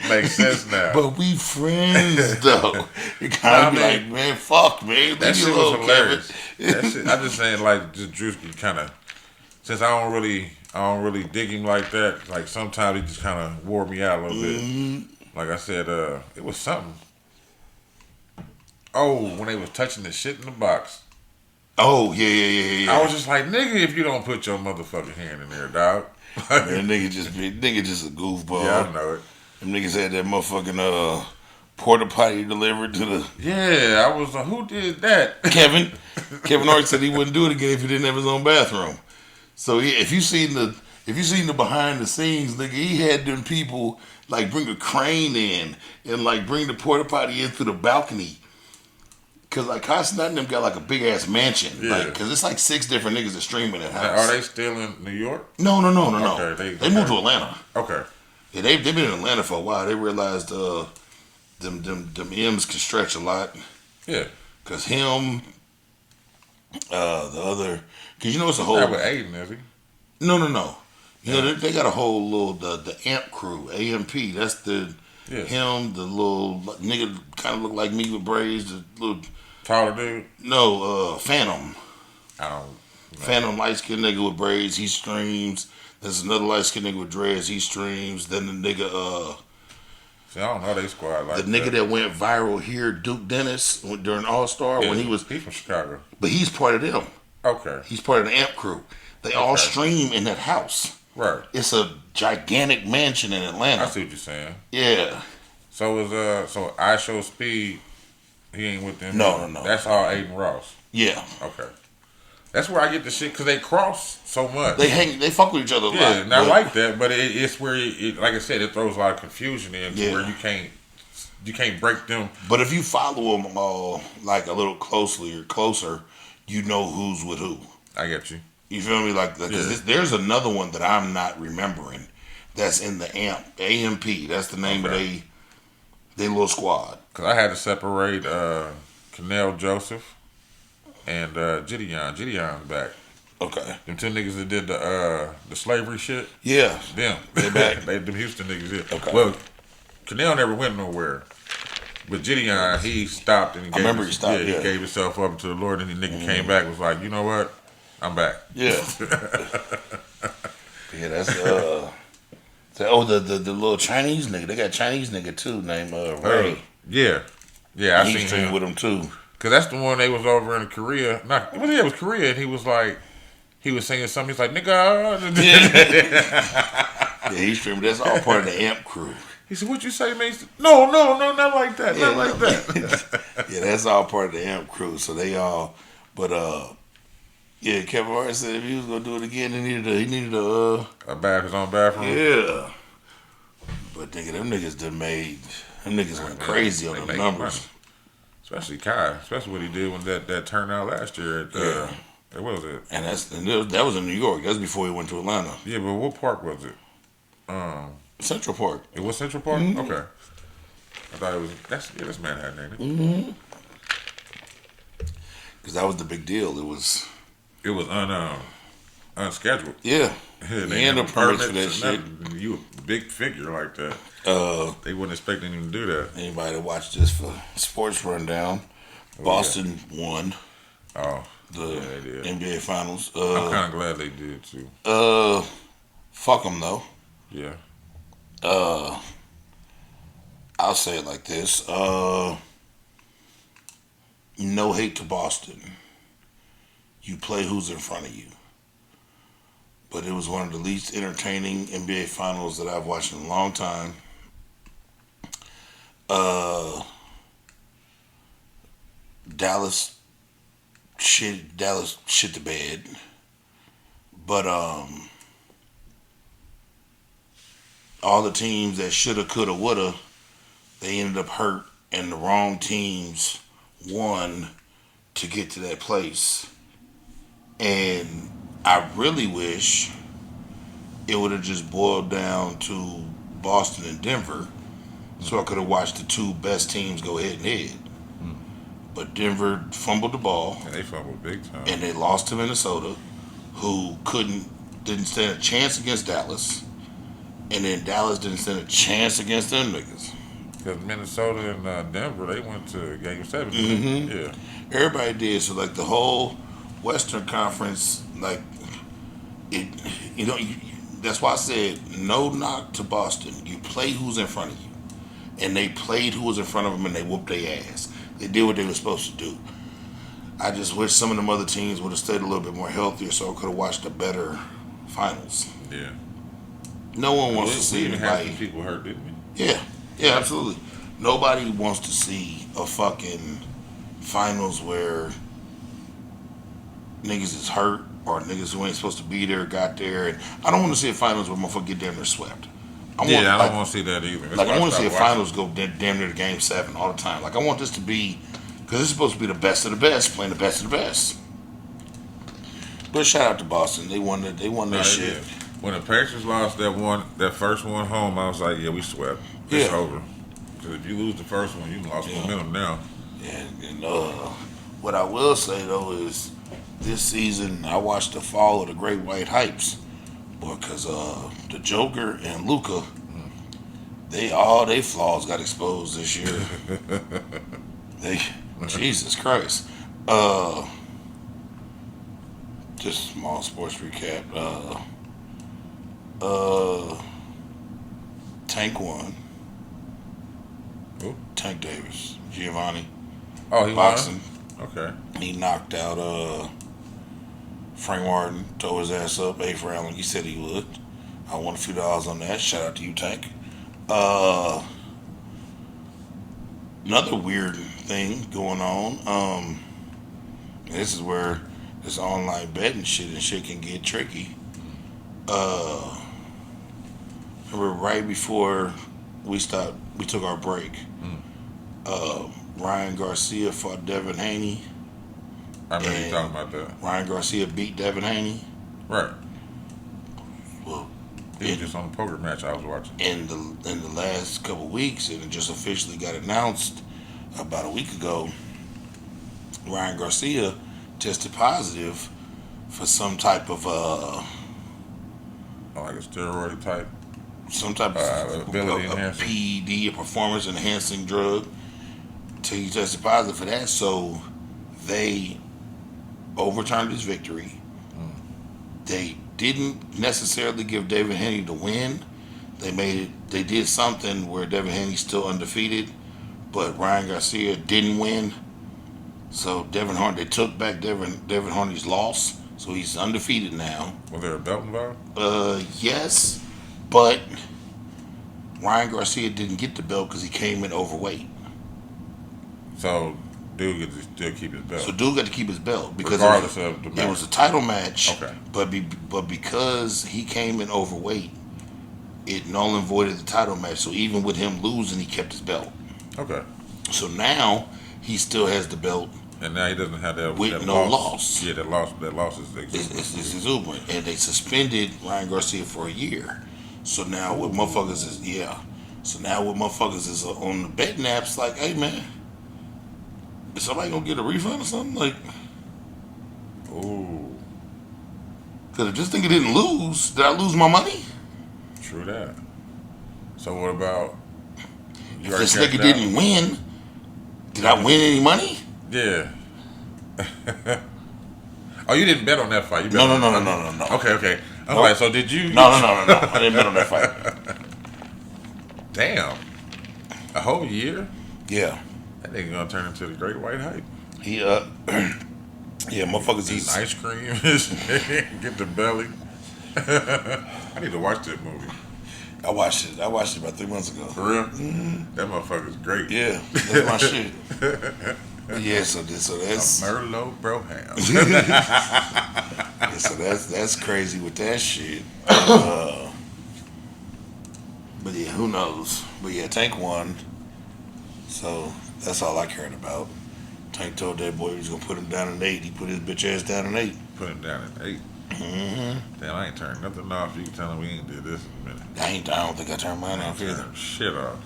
Makes sense now. But we friends though. You kind of be like, man, fuck, man. That Leave shit me was alone, hilarious. Kevin. That shit, I'm just saying, like, just Drewski kind of, since I don't really dig him like that. Like sometimes he just kind of wore me out a little bit. Like I said, it was something. Oh, when they was touching the shit in the box. Oh yeah. I was just like, nigga, if you don't put your motherfucking hand in there, dog. Man, nigga just a goofball. Yeah, I know it. Them niggas had that motherfucking porta potty delivered to the Yeah, I was like, who did that? Kevin. Kevin Hart said he wouldn't do it again if he didn't have his own bathroom. So if you seen the behind the scenes, nigga, he had them people like bring a crane in and like bring the porta potty in through the balcony. Cause like Kai Cenat and them got like a big ass mansion, Yeah. like cause it's like 6 different niggas that stream in that Now, house. are they still in New York? No. Okay, they moved to Atlanta. Okay. Yeah, they've been in Atlanta for a while. They realized them M's can stretch a lot. Yeah. Cause him, the other, cause you know it's a whole. Not with Aiden, is he? No. You know they got a whole little the AMP crew, AMP. That's the him, the little nigga kind of look like me with braids. The little Taller dude? Phantom. I don't know. Phantom light skinned nigga with braids. He streams. There's another light skinned nigga with dreads. He streams. Then the nigga See, I don't know they squad like The nigga that went viral here, Duke Dennis, during All Star when he was, He's from Chicago. but he's part of them. Okay. He's part of the Amp crew. They all stream in that house. Right. It's a gigantic mansion in Atlanta. I see what you're saying. Yeah. So so I Show Speed, he ain't with them. No. That's all Aiden Ross. Yeah. Okay. That's where I get the shit because they cross so much. They fuck with each other a lot. Yeah, and I like that, but it's where like I said, it throws a lot of confusion in where you can't break them. But if you follow them all like a little closely or closer, you know who's with who. I get you. You feel me? Like there's another one that I'm not remembering. That's in the AMP. That's the name of they little squad. Because I had to separate Canel Joseph and Gideon. Gideon's back. Okay. Them two niggas that did the slavery shit. Yeah. Them. They back. Them Houston niggas. Yeah. Okay. Well, Canel never went nowhere. But Gideon, he stopped and he gave himself up to the Lord, and the nigga came back was like, you know what? I'm back. Yeah. Yeah, that's the little Chinese nigga. They got a Chinese nigga too named Ray. Yeah, I He seen streamed him with him too. Cause that's the one they was over in Korea. It was Korea, and he was like, he was singing something. He's like, nigga. Yeah, he streamed. That's all part of the Amp crew. He said, "What you say, man?" No, not like that. Yeah, not like that. Yeah, that's all part of the Amp crew. So they all, but yeah, Kevin Hart said if he was gonna do it again, he needed his own bathroom. Yeah, but nigga, them niggas went crazy on the numbers. Money. Especially Kai, especially what he did when that turnout last year at what was it? And that was in New York. That's before he went to Atlanta. Yeah, but what park was it? Central Park. It was Central Park? Mm-hmm. Okay. I thought it was that's Manhattan, ain't it? Mm-hmm. Because that was the big deal. It was unscheduled. Yeah. They had no permits for that shit. You a big figure like that. They wasn't expecting him to do that. Anybody that watched this for Sports Rundown, Boston won. Oh. The NBA Finals. I'm kind of glad they did too. Fuck them though. Yeah. I'll say it like this. No hate to Boston. You play who's in front of you. But it was one of the least entertaining NBA Finals that I've watched in a long time. Dallas shit the bed. But all the teams that shoulda, coulda, woulda, they ended up hurt, and the wrong teams won to get to that place. And I really wish it would have just boiled down to Boston and Denver, so I could have watched the two best teams go head and head. But Denver fumbled the ball. Yeah, they fumbled big time. And they lost to Minnesota, who didn't stand a chance against Dallas. And then Dallas didn't stand a chance against them niggas. Because Minnesota and Denver, they went to Game 7. Mm-hmm. Yeah. Everybody did. So, like, the whole Western Conference, like, that's why I said no knock to Boston. You play who's in front of you. And they played who was in front of them, and they whooped their ass. They did what they were supposed to do. I just wish some of them other teams would have stayed a little bit more healthier so I could have watched a better finals. Yeah. No one wants to see anybody. anybody. Had some people hurt, didn't we? Yeah, absolutely. Nobody wants to see a fucking finals where niggas is hurt or niggas who ain't supposed to be there got there. And I don't want to see a finals where motherfuckers get damn near swept. I don't want to see that either. Like, I want to see a finals go damn near to Game 7 all the time. Like, I want this to be, because it's supposed to be the best of the best, playing the best of the best. But shout out to Boston. They won that shit. Yeah. When the Pacers lost that first one home, I was like, yeah, we swept. It's over. Because if you lose the first one, you lost momentum now. And what I will say, though, is this season I watched the fall of the Great White Hypes. Because the Joker and Luka, all they flaws got exposed this year. Jesus Christ. Just a small sports recap. Tank won. Who? Tank Davis, Giovanni, Oh, he boxing. won. Okay. He knocked out Frank Martin, tore his ass up, 8th round like he said he would. I won a few dollars on that. Shout out to you, Tank. Uh, Another weird thing going on. This is where this online betting shit can get tricky. Uh, Remember right before we took our break. Mm. Ryan Garcia fought Devin Haney. I remember you And talking about that. Ryan Garcia beat Devin Haney. Right. Well, He was just on the poker match I was watching. in the last couple of weeks, and it just officially got announced about a week ago. Ryan Garcia tested positive for some type of Like a steroid type. a Ability enhancer. PED, a performance enhancing drug. Till he tested positive for that, so they overturned his victory. They didn't necessarily give Devin Haney the win. They did something where Devin Haney's still undefeated, but Ryan Garcia didn't win. So they took back Devin Haney's loss, so he's undefeated now. Was there a belt involved? Yes, but Ryan Garcia didn't get the belt because he came in overweight. So, dude gets to still keep his belt. So dude got to keep his belt because Regardless of the match. it was a title match. Okay. But because he came in overweight, it null and voided the title match. So even with him losing, he kept his belt. Okay. So now he still has the belt. And now he doesn't have that With that no loss. Yeah, that loss is It's exuberant, and they suspended Ryan Garcia for a year. So now what motherfuckers is So now what motherfuckers is on the betting apps like, hey man, is somebody gonna get a refund or something? Like, Ooh, because if this nigga didn't lose, did I lose my money? true that. So what about If this nigga didn't win, did I win any money? Yeah. Oh, you didn't bet on that fight. You bet No. Okay. I'm Nope. like, so did you? No. I didn't bet on that fight. Damn. A whole year? Yeah. That nigga gonna turn into the great white hype. He yeah, motherfuckers Eating is ice cream, get the belly. I need to watch that movie. I watched it about 3 months ago. For real? Mm-hmm. That motherfucker's great. Yeah, that's my shit. Yeah, so that's A Merlot Broham. yeah, so that's crazy with that shit. But yeah, who knows? But yeah, Tank won. So that's all I cared about. Tank told that boy he was gonna put him down in 8. He put his bitch ass down in 8. Put him down at 8. Mm-hmm. Damn, I ain't turned nothing off. You can tell him we ain't did this in a minute. I don't think I turned mine off either. Turn shit off.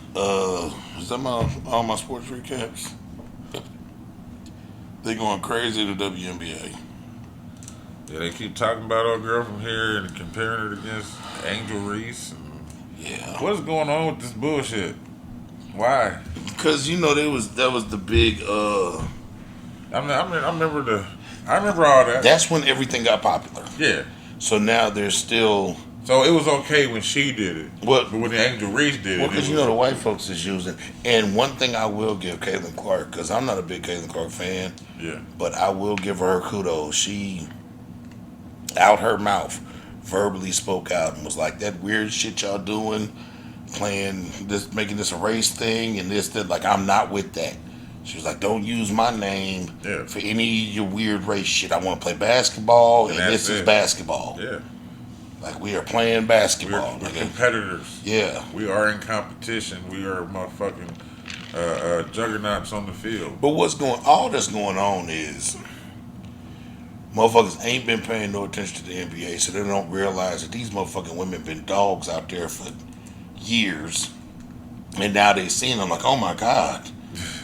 Is that all my sports recaps? They going crazy to WNBA. Yeah, they keep talking about our girl from here and comparing her against Angel Reese. And Yeah. what is going on with this bullshit? Why? Because that was the big I remember all that. that's when everything got popular. Yeah. So now there's still So it was okay when she did it. What? But when the Angel Reese did it, because it you was know the white folks is using. And one thing I will give Caitlin Clark, because I'm not a big Caitlin Clark fan, yeah. but I will give her kudos. She, out her mouth, verbally spoke out and was like, that weird shit y'all doing, playing this, making this a race thing and this, that, like, I'm not with that. She was like, don't use my name Yeah. for any of your weird race shit. I want to play basketball, and that's this is it. basketball. Yeah. Like, we are playing basketball. We're nigga. competitors. Yeah. We are in competition. We are motherfucking juggernauts on the field. But all that's going on is motherfuckers ain't been paying no attention to the NBA, so they don't realize that these motherfucking women been dogs out there for years. And now they seen them like, oh my God,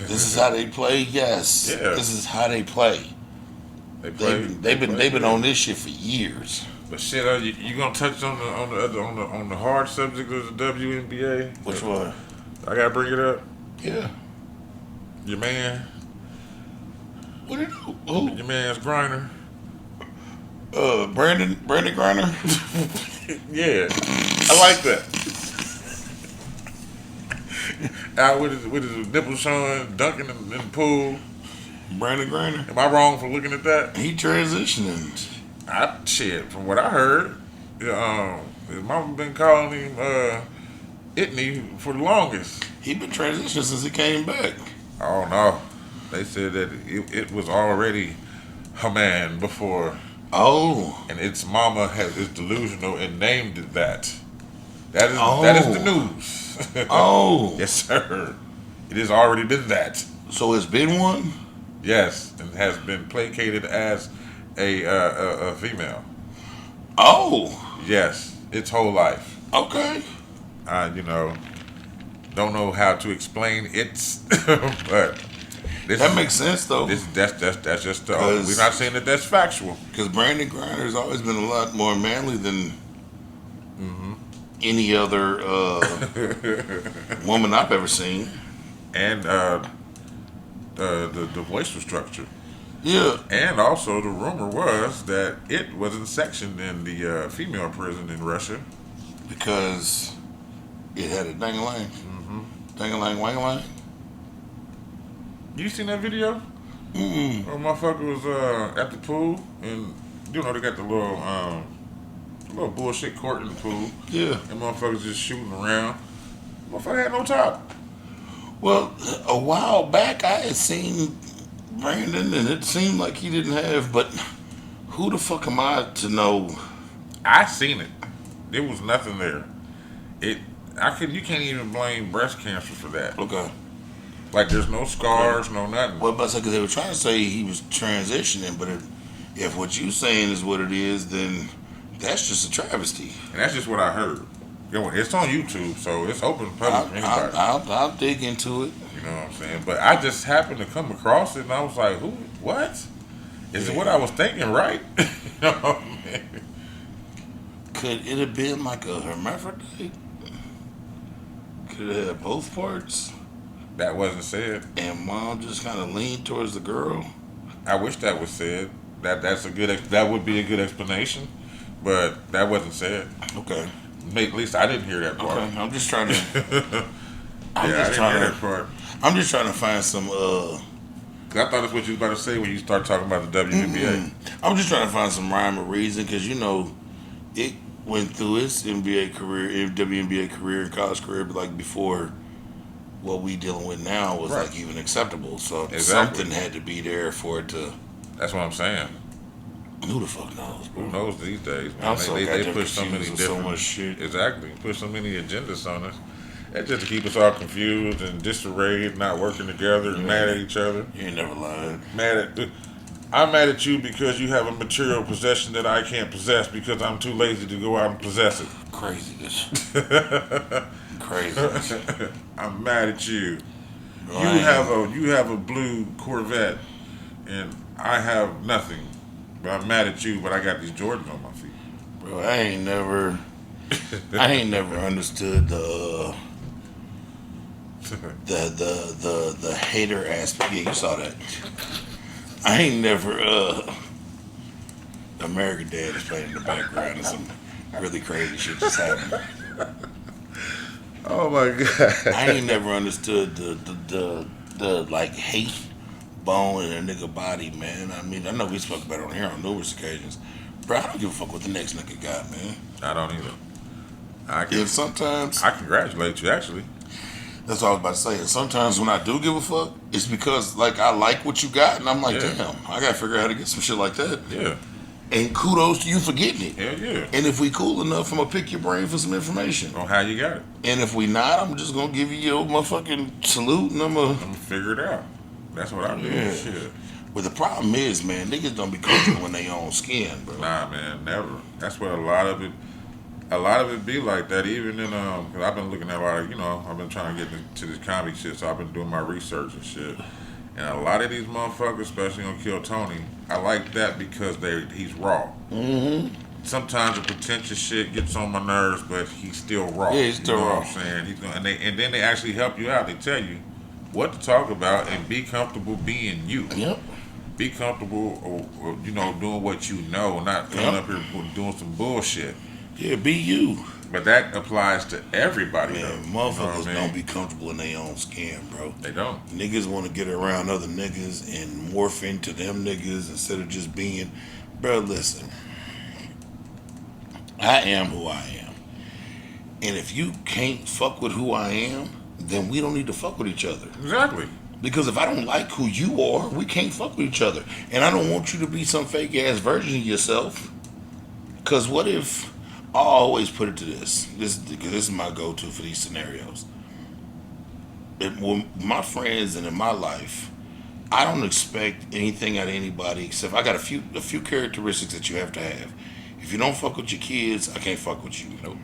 this is how they play? Yes. Yeah. This is how they play. They've been on this shit for years. But shit, you gonna touch on the hard subject of the WNBA? Which one? I gotta bring it up. Yeah. Your man, What did who? your man's Griner. Brandon Griner? Yeah, I like that. out with his nipples showing, dunking in the pool. Brandon Griner. Am I wrong for looking at that? He transitioning. Shit, from what I heard, his mama been calling him Itney for the longest. He been transitioning since he came back. Oh no, they said that it was already a man before. Oh. And its mama is delusional and named it that. That is the news. Oh. Yes, sir. It has already been that. So it's been one? Yes, and has been placated as a female. Oh. Yes, its whole life. Okay. Don't know how to explain its, but that makes sense though. That's just we're not saying that that's factual. Because Brandon Griner has always been a lot more manly than any other woman I've ever seen. And the voice structure. Yeah. And also the rumor was that it wasn't sectioned in the female prison in Russia. Because it had a dang-a-lang. Dang-a-lang, wang-a-lang. You seen that video? Mm-mm. Where motherfucker was at the pool, and they got the little bullshit court in the pool. Yeah. And motherfuckers just shooting around. Motherfucker had no top. Well, a while back I had seen Brandon, and it seemed like he didn't have, but who the fuck am I to know? I seen it. There was nothing there. You can't even blame breast cancer for that. Okay. Like there's no scars, no nothing. Well, because they were trying to say he was transitioning, but if what you saying is what it is, then that's just a travesty. And that's just what I heard. It's on YouTube, so it's open public for anybody. I'll dig into it. You know what I'm saying? But I just happened to come across it, and I was like, "Who? What? Is it what I was thinking, right?" You know what I mean? Could it have been like a hermaphrodite? Could it have both parts? That wasn't said. And mom just kind of leaned towards the girl. I wish that was said. That would be a good explanation, but that wasn't said. Okay. At least I didn't hear that part. Okay. I'm just trying to. I didn't hear that part. I'm just trying to find some. Cause I thought that's what you was about to say when you start talking about the WNBA. I'm just trying to find some rhyme or reason because it went through its NBA career, WNBA career, and college career, but like before what we dealing with now was like even acceptable. So something had to be there for it to. That's what I'm saying. Who the fuck knows? Bro? Who knows these days? Man. They push so many different, so much shit. Exactly, push so many agendas on us. That's just to keep us all confused and disarrayed, not working together, and mad at each other. You ain't never lied. I'm mad at you because you have a material possession that I can't possess because I'm too lazy to go out and possess it. Craziness. Craziness. I'm mad at you. Right. You have a blue Corvette, and I have nothing. But I'm mad at you. But I got these Jordans on my feet. Bro, I ain't never understood the hater aspect. Yeah, you saw that. I ain't never American Dad is playing in the background and some really crazy shit just happened. Oh my god! I ain't never understood the like hate bone in a nigga body, man. I mean, I know we spoke about it on here on numerous occasions, bro. I don't give a fuck what the next nigga got, man. I don't either. And sometimes I congratulate you, actually. That's what I was about to say. And sometimes when I do give a fuck, it's because like I like what you got, and I'm like, damn, I gotta figure out how to get some shit like that. Yeah. And kudos to you for getting it. Hell yeah. And if we cool enough, I'm gonna pick your brain for some information On how you got it. And if we not, I'm just gonna give you your motherfucking salute, and I'm gonna figure it out. That's what I do. Yeah. Shit. But the problem is, man, niggas don't be comfortable in their own skin, bro. Nah, man, never. That's what a lot of it be like that. Even in cause I've been looking at a lot of, I've been trying to get into this comic shit, so I've been doing my research and shit. And a lot of these motherfuckers, especially on Kill Tony, I like that because he's raw. Mm-hmm. Sometimes the pretentious shit gets on my nerves, but he's still raw. Yeah, he's still raw. What I'm saying? And then they actually help you out. They tell you what to talk about and be comfortable being you. Yep. Be comfortable, or doing what you know, not coming up here doing some bullshit. Yeah, be you. But that applies to everybody, Man, though. motherfuckers You know what I mean? don't be comfortable in their own skin, bro. They don't. Niggas want to get around other niggas and morph into them niggas instead of just being, bro. Listen, I am who I am, and if you can't fuck with who I am, then we don't need to fuck with each other. Exactly. Because if I don't like who you are, we can't fuck with each other, and I don't want you to be some fake ass version of yourself. Because what if I always put it to because this is my go-to for these scenarios. With my friends and in my life, I don't expect anything out of anybody except I got a few characteristics that you have to have. If you don't fuck with your kids, I can't fuck with you. Nope.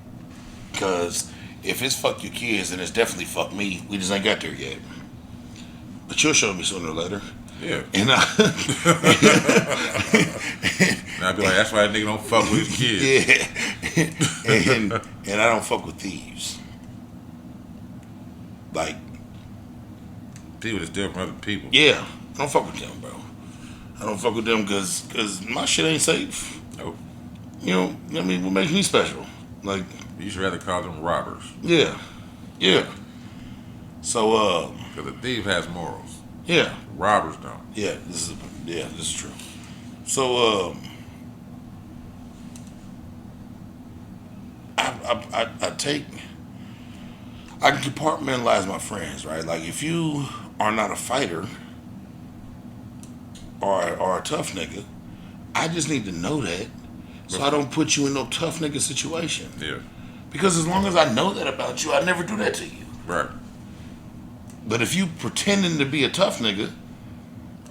Because if it's fuck your kids, then it's definitely fuck me. We just ain't got there yet. But you'll show me sooner or later. Yeah. And And I'd be like, that's why that nigga don't fuck with his kids. yeah. and I don't fuck with thieves. Like, People is different from other people. yeah, I don't fuck with them, bro. I don't fuck with them because my shit ain't safe. Nope. You know, I mean, what makes me special? Like, You should rather call them robbers. yeah. So, Because a thief has morals. yeah. Robbers don't. Yeah, this is true. So, I can compartmentalize my friends, right? Like, if you are not a fighter or a tough nigga, I just need to know that so I don't put you in no tough nigga situation. Yeah. Because as long as I know that about you, I never do that to you. Right. But if you pretending to be a tough nigga,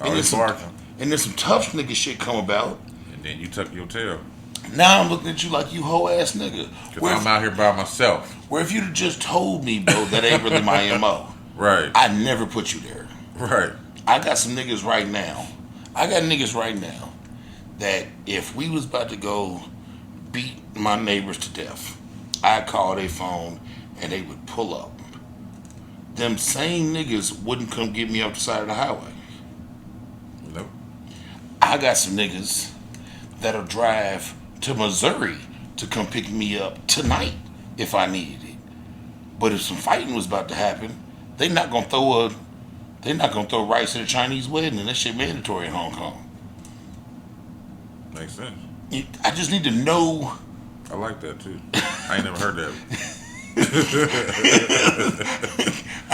Always barking. and then some tough nigga shit come about, And then you tuck your tail. now I'm looking at you like you hoe ass nigga. Because I'm out here by myself. Where if you'd have just told me, bro, that ain't really my MO, Right. I never put you there. Right. I got some niggas right now. I got niggas right now that if we was about to go beat my neighbors to death, I'd call their phone and they would pull up. Them same niggas wouldn't come get me off the side of the highway. Nope. I got some niggas that'll drive to Missouri to come pick me up tonight if I needed it. But if some fighting was about to happen, they're not gonna throw rice at a Chinese wedding, and that shit mandatory in Hong Kong. Makes sense. I just need to know. I like that too. I ain't never heard that.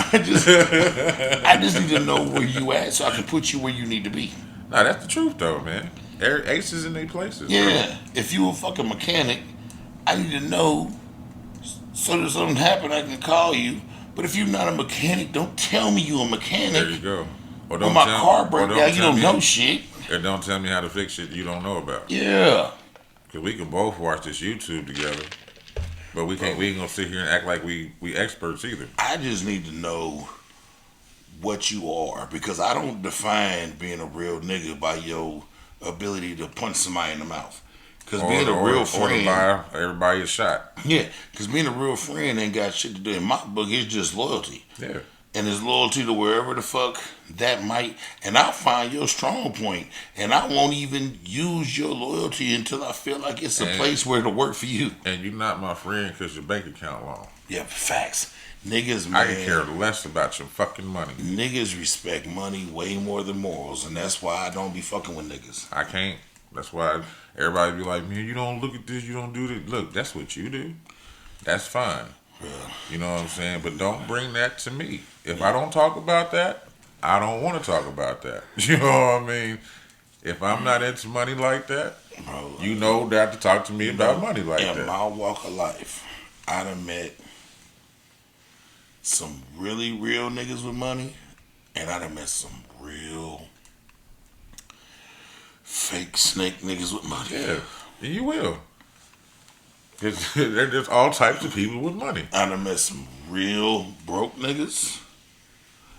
I just need to know where you at so I can put you where you need to be. Nah, that's the truth though, man. Aces in their places. Yeah. Bro. If you a fucking mechanic, I need to know so that something happen I can call you. But if you're not a mechanic, don't tell me you a mechanic. There you go. Or When my car breaks down, you don't know shit. Or don't tell me how to fix shit you don't know about. Yeah. Because we can both watch this YouTube together. But we can't. We ain't gonna sit here and act like we experts either. I just need to know what you are because I don't define being a real nigga by your ability to punch somebody in the mouth. Because being a real friend, everybody is shot. yeah. Because being a real friend ain't got shit to do. In my book, it's just loyalty. Yeah. And it's loyalty to wherever the fuck that might. And I'll find your strong point, and I won't even use your loyalty until I feel like it's a place where it'll work for you. And you're not my friend because your bank account long. Yeah, facts. Niggas, man. I can care less about your fucking money. Niggas respect money way more than morals, and that's why I don't be fucking with niggas. I can't. That's why everybody be like, man, you don't look at this, you don't do that. Look, that's what you do. That's fine. Yeah. You know what I'm saying? But don't bring that to me. If I don't talk about that, I don't want to talk about that. You know what I mean? If I'm not into money like that, Bro, you know not to talk to me about money like in that. my walk of life, I done met some really real niggas with money, and I done met some real fake snake niggas with money. Yeah, and you will. Because there's all types of people with money. I done met some real broke niggas,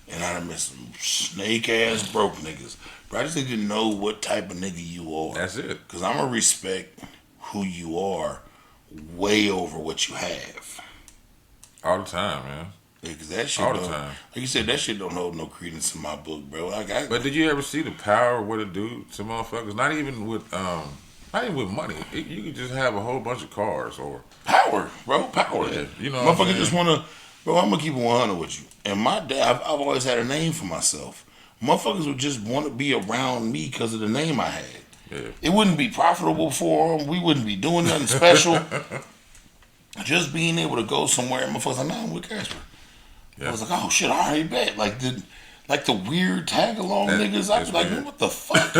and I done met some snake ass broke niggas. But I just need to know what type of nigga you are. That's it. Because I'm going to respect who you are way over what you have. All the time, man. Yeah, cause that shit All the don't, time. like you said, that shit don't hold no credence in my book, bro. But did you ever see the power of what it do to motherfuckers? Not even with Not even with money. You could just have a whole bunch of cars or Power, bro, power. yeah, you know what I'm Motherfucker saying? just wanna, bro. I'm gonna keep it 100 with you. And my dad, I've always had a name for myself. Motherfuckers would just want to be around me because of the name I had. Yeah. It wouldn't be profitable for them. We wouldn't be doing nothing special. Just being able to go somewhere, and motherfuckers like, nah, I'm with Casper. I Yeah. was like, oh shit, I already bet. Like the weird tag along niggas. I was like, weird. what the fuck?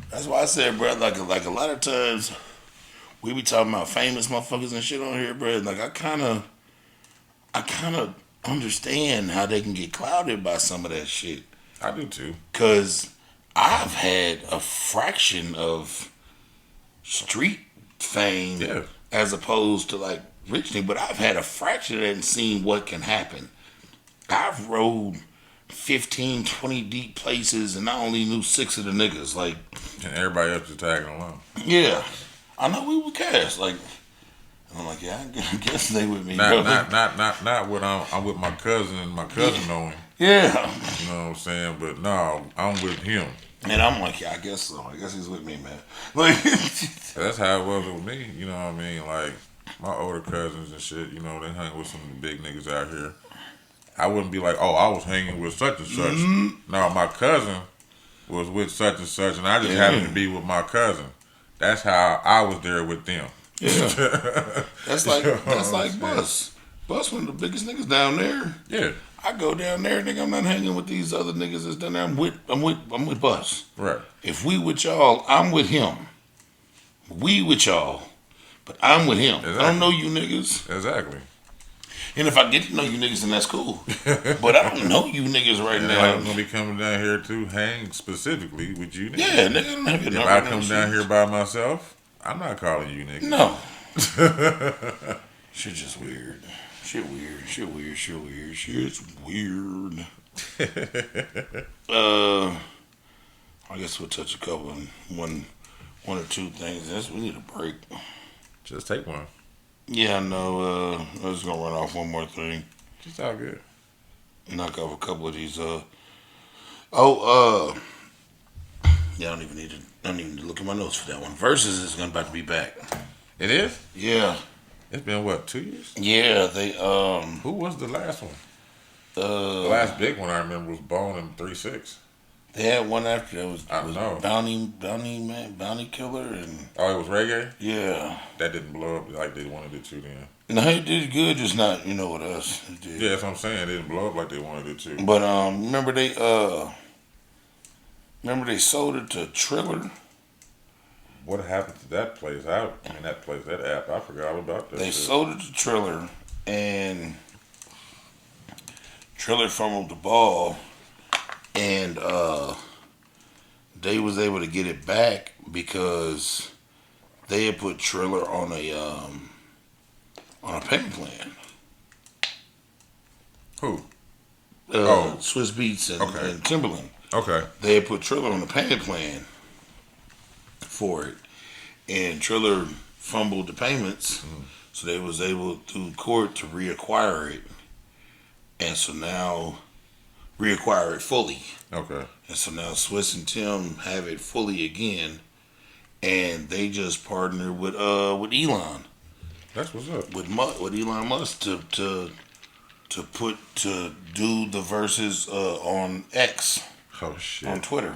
That's why I said, bro. Like a lot of times we be talking about famous motherfuckers and shit on here, bro. Like I kind of understand how they can get clouded by some of that shit. I do too. Cause I've had a fraction of street fame Yeah. as opposed to like Richney, but I've had a fraction of that and seen what can happen. I've rode 15, 20 deep places and I only knew 6 of the niggas. Like, And everybody else is tagging along. yeah, I know we were cast. Like, I'm like, yeah, I guess they with me. Not bro. not what I'm with my cousin and my cousin knowing. Yeah. You know what I'm saying? But no, I'm with him. And I'm like, yeah, I guess so. I guess he's with me, man. Like, That's how it was with me. You know what I mean? Like my older cousins and shit. You know they hang with some big niggas out here. I wouldn't be like, oh, I was hanging with such and such. No, my cousin was with such and such, and I just happened to be with my cousin. That's how I was there with them. yeah. That's like Bus. Bus one of the biggest niggas down there. Yeah, I go down there, nigga. I'm not hanging with these other niggas that's down there. I'm with Bus. right. If we with y'all, I'm with him. We with y'all, but I'm with him. Exactly. I don't know you niggas. Exactly. And if I get to know you niggas, then that's cool. But I don't know you niggas right And now. I'm gonna be coming down here to hang specifically with you niggas. Yeah, nigga. I don't have your If number I and come shit. down here by myself, I'm not calling you niggas. No. Shit just weird. Shit weird. Shit weird. Shit weird. Shit's weird. I guess we'll touch a couple one or two things. We need a break. Just take one. Yeah, I know. I was gonna run off one more thing. It's all good. Knock off a couple of these. Yeah, I don't even need to look at my notes for that one. Versus is about to be back. It is? Yeah. It's been what, 2 years? Yeah, they Who was the last one? The uh last big one I remember was Bone and 3-6. they had one after that was know. Bounty Killer and Oh, it was reggae? yeah. That didn't blow up like they wanted it to then. No, he did good, just not with us. He did. Yeah, that's what I'm saying. It didn't blow up like they wanted it to. But remember they sold it to Triller. What happened to that place? That app, I forgot all about that. They shit. sold it to Triller, and Triller fumbled the ball, and they was able to get it back because they had put Triller on a payment plan. Who? Oh. Swiss Beats Okay. and Timberland. Okay. They had put Triller on a payment plan for it, and Triller fumbled the payments, so they was able through court to reacquire it, and so now reacquire it fully, Okay. and so now Swiss and Tim have it fully again, and they just partnered with Elon, That's what's up. with Elon Musk to do the verses on X Oh, shit. on Twitter.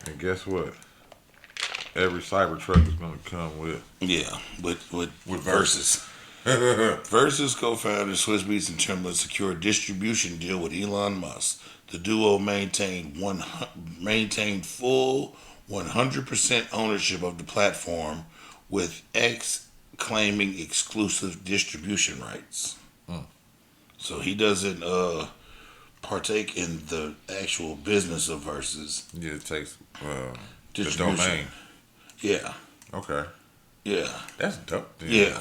And guess what? Every Cybertruck is going to come with Yeah, with verses. Versus co-founder Swiss Beats and Timberland secured a distribution deal with Elon Musk. The duo maintained full 100% ownership of the platform, with X claiming exclusive distribution rights. So he doesn't partake in the actual business of Versus Yeah, it takes the distribution. domain. Yeah, Okay. yeah, That's dope. Dude. yeah.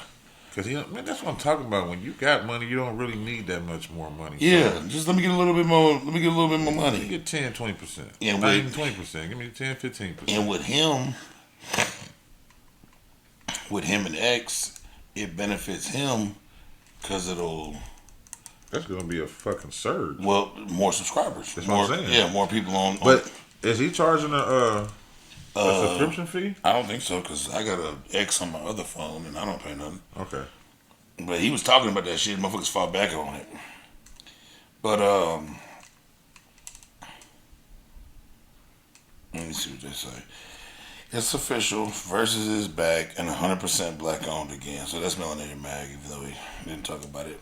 Because man, that's what I'm talking about. When you got money, you don't really need that much more money. Yeah, just let me get a little bit more. Let me get a little bit more You money. get 10, 20%. Yeah, Not but- even 20%. Give me 10, 15%. And with him and X, it benefits him because it'll That's going to be a fucking surge. more subscribers. That's more, what I'm saying. Yeah, more people on. But Is he charging a subscription fee? I don't think so because I got an X on my other phone and I don't pay nothing. Okay. But he was talking about that shit. Motherfuckers fought back on it. But let me see what they say. It's official. Versus is back and 100% black owned again. So that's Melanated Mag, even though we didn't talk about it.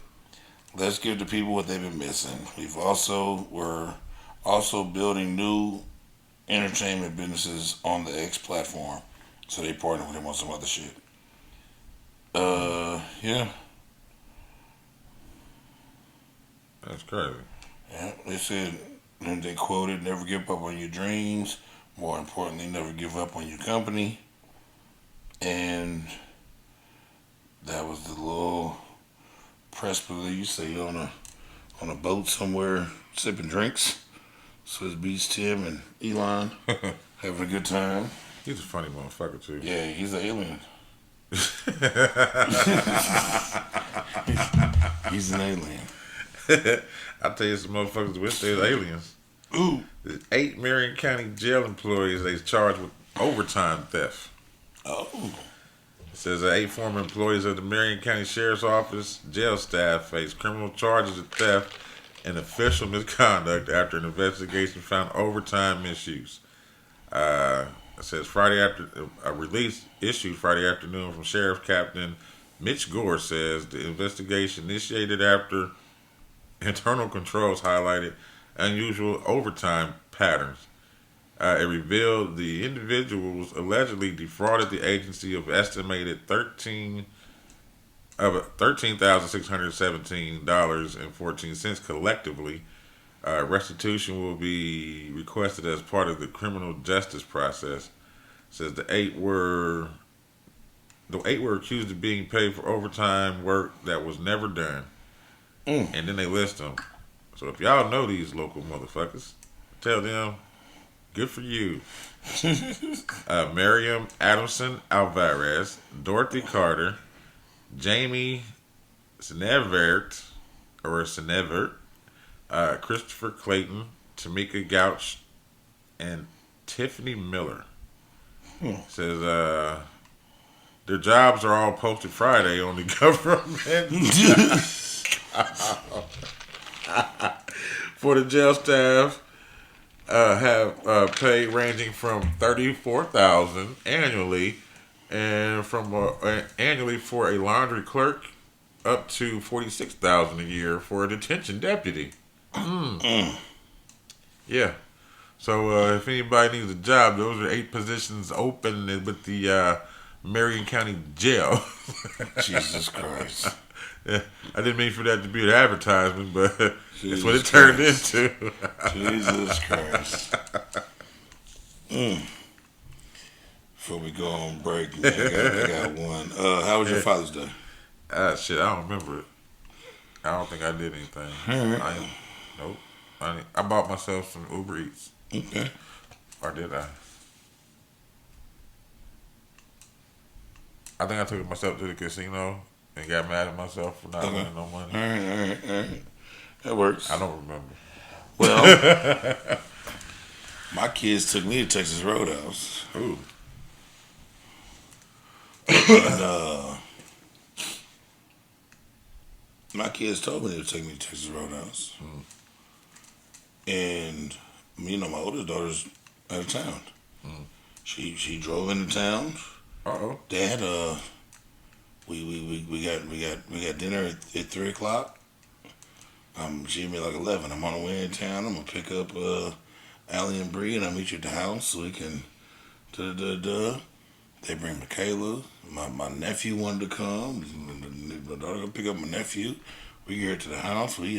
Let's give the people what they've been missing. We're also building new entertainment businesses on the X platform. So they partner with him on some other shit. Yeah. That's crazy. Yeah, they said, and they quoted, never give up on your dreams. More importantly, never give up on your company. And that was the little press release. They on a boat somewhere sipping drinks. So it's Beats Tim and Elon having a good time. He's a funny motherfucker too. Yeah, he's an alien. He's an alien. I tell you, some motherfuckers wish they was aliens. Ooh. 8 Marion County jail employees they charged with overtime theft. Oh. It says that 8 former employees of the Marion County Sheriff's Office jail staff face criminal charges of theft and official misconduct after an investigation found overtime misuse. It says a release issued Friday afternoon from Sheriff Captain Mitch Gore says the investigation initiated after internal controls highlighted unusual overtime patterns. It revealed the individuals allegedly defrauded the agency of estimated $13,617.14 collectively. Restitution will be requested as part of the criminal justice process. It says the eight were accused of being paid for overtime work that was never done. And then they list them. So if y'all know these local motherfuckers, tell them, good for you. Miriam Adamson Alvarez, Dorothy Carter, Jamie Snevert, Christopher Clayton, Tamika Gouch, and Tiffany Miller. Says their jobs are all posted Friday on the government. For the jail staff, have pay ranging from $34,000 annually, and from annually for a laundry clerk, up to $46,000 a year for a detention deputy. Yeah. So if anybody needs a job, those are 8 positions open with the Marion County Jail. Jesus Christ. Yeah, I didn't mean for that to be an advertisement, but that's what it turned into. Jesus Christ. Before we go on break, man, I got one. How was your Father's Day? Shit, I don't remember it. I don't think I did anything. Nope. I bought myself some Uber Eats. Okay. Or did I? I think I took myself to the casino and got mad at myself for not winning no money. All right. That works. I don't remember. Well, my kids took me to Texas Roadhouse. Ooh. And my kids told me they would take me to Texas Roadhouse. And, you know, my oldest daughter's out of town. She drove into town. Uh-oh. Dad, we got dinner at 3 o'clock. She gave me like 11. I'm on the way in town. I'm gonna pick up Allie and Bree, and I'll meet you at the house so we can They bring Michaela. My nephew wanted to come. My daughter gonna pick up my nephew. We get here to the house. We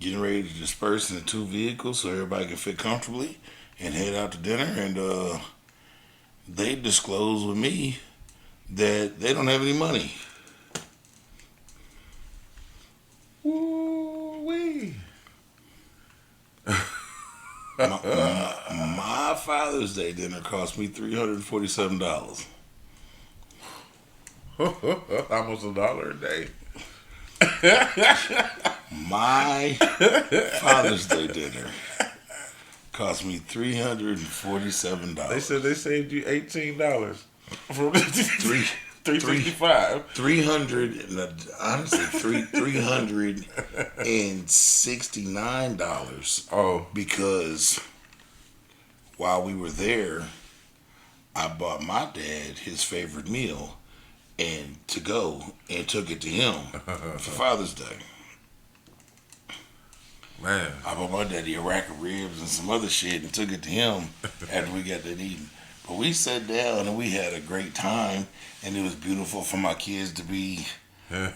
getting ready to disperse into 2 vehicles so everybody can fit comfortably and head out to dinner. And they disclosed with me that they don't have any money. Woo-wee. My Father's Day dinner cost me $347. Almost $1 a day. My Father's Day dinner Cost me $347. They said they saved you $18 from Three, 365. 300 and honestly $369 Oh, because while we were there, I bought my dad his favorite meal and to go and took it to him for Father's Day. man. I bought my daddy a rack of ribs and some other shit and took it to him after we got done eating. But we sat down and we had a great time, and it was beautiful for my kids to be. I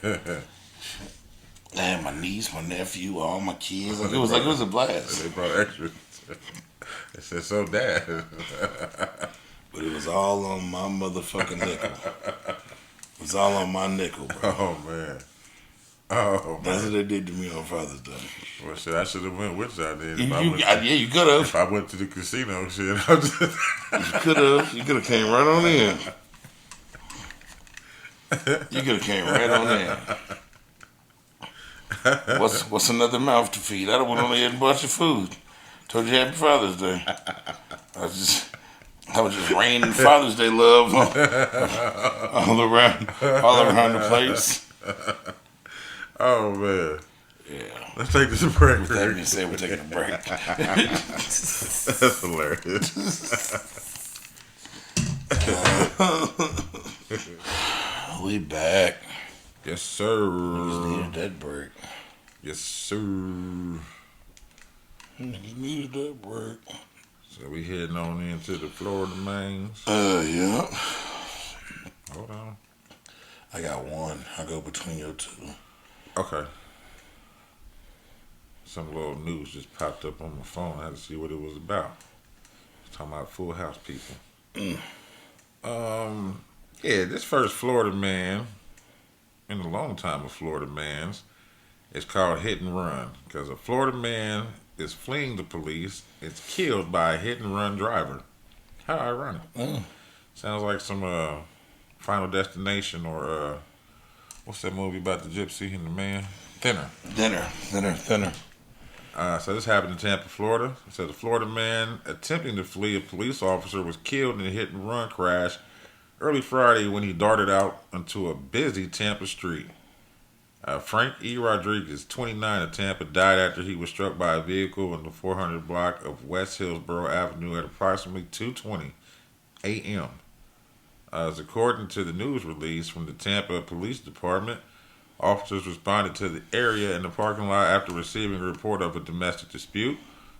had my niece, my nephew, all my kids. Like, it was a blast. They brought extra. They said, so dad. But it was all on my motherfucking nickel. It was all on my nickel, bro. Oh, man. Oh, That's man. what they did to me on Father's Day. Well, shit, I should have went with y'all then. If You could have. I went to the casino, shit. I just, You could have. You could have came right on in. You could have came right on in. What's another mouth to feed? I don't want to eat a bunch of food. Told you Happy Father's Day. I was just raining Father's Day love all around the place. oh, man. Yeah. Let's take this break. With that being said, we're taking a break. That's hilarious. We back. Yes, sir. Just needed that break. Yes, sir. Needed that break. So we heading on into the Florida mains. Yeah. Hold on. I got one. I'll go between your two. Okay. Some little news just popped up on my phone. I had to see what it was about. It's talking about Full House people. Yeah, this first Florida man, in a long time of Florida mans, it's called hit and run. Because a Florida man is fleeing the police. It's killed by a hit and run driver. How ironic. Sounds like some Final Destination or what's that movie about the gypsy and the man? Thinner. So this happened in Tampa, Florida. It says a Florida man attempting to flee a police officer was killed in a hit and run crash early Friday when he darted out onto a busy Tampa street. Frank E. Rodriguez, 29 of Tampa, died after he was struck by a vehicle in the 400 block of West Hillsborough Avenue at approximately 2:20 a.m. As according to the news release from the Tampa Police Department, officers responded to the area in the parking lot after receiving a report of a domestic dispute.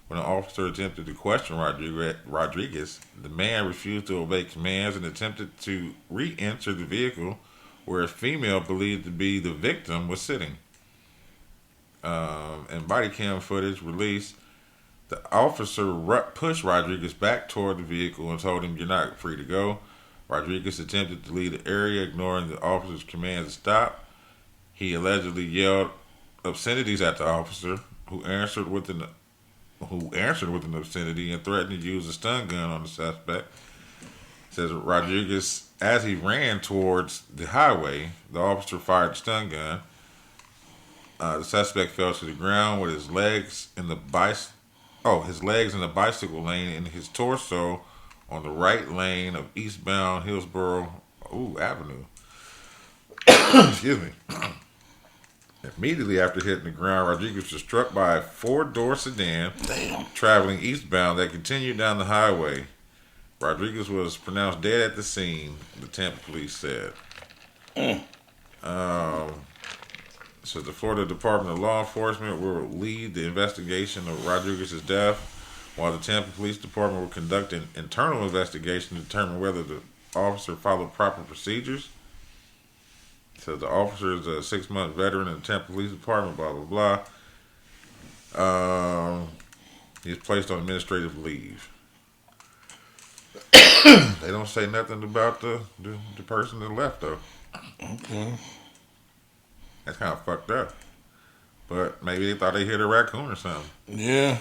When an officer attempted to question Rodriguez, the man refused to obey commands and attempted to re-enter the vehicle where a female believed to be the victim was sitting. And body cam footage released, the officer pushed Rodriguez back toward the vehicle and told him, "You're not free to go." Rodriguez attempted to leave the area, ignoring the officer's command to stop. He allegedly yelled obscenities at the officer, who answered with an obscenity and threatened to use a stun gun on the suspect. Says Rodriguez, as he ran towards the highway, the officer fired the stun gun. The suspect fell to the ground with his legs in the bicycle lane and his torso on the right lane of eastbound Hillsborough Avenue. Excuse me. Immediately after hitting the ground, Rodriguez was struck by a four-door sedan traveling eastbound that continued down the highway. Rodriguez was pronounced dead at the scene, the Tampa police said. So the Florida Department of Law Enforcement will lead the investigation of Rodriguez's death, while the Tampa Police Department will conduct an internal investigation to determine whether the officer followed proper procedures. So the officer is a 6-month veteran in the Tampa Police Department, blah, blah, blah. He's placed on administrative leave. They don't say nothing about the person that left, though. Okay. That's kind of fucked up. But maybe they thought they hit a raccoon or something. Yeah.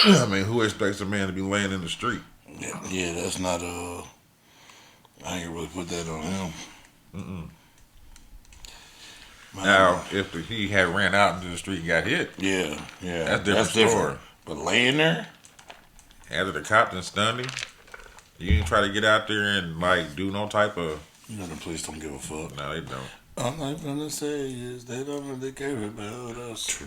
I mean, who expects a man to be laying in the street? Yeah, that's not I ain't really put that on him. Now, if he had ran out into the street and got hit, yeah, that's different story. But laying there, After the cop done stunned him, you didn't try to get out there and like do no type of. you know the police don't give a fuck. No, they don't. All I'm gonna say is they don't really care about us.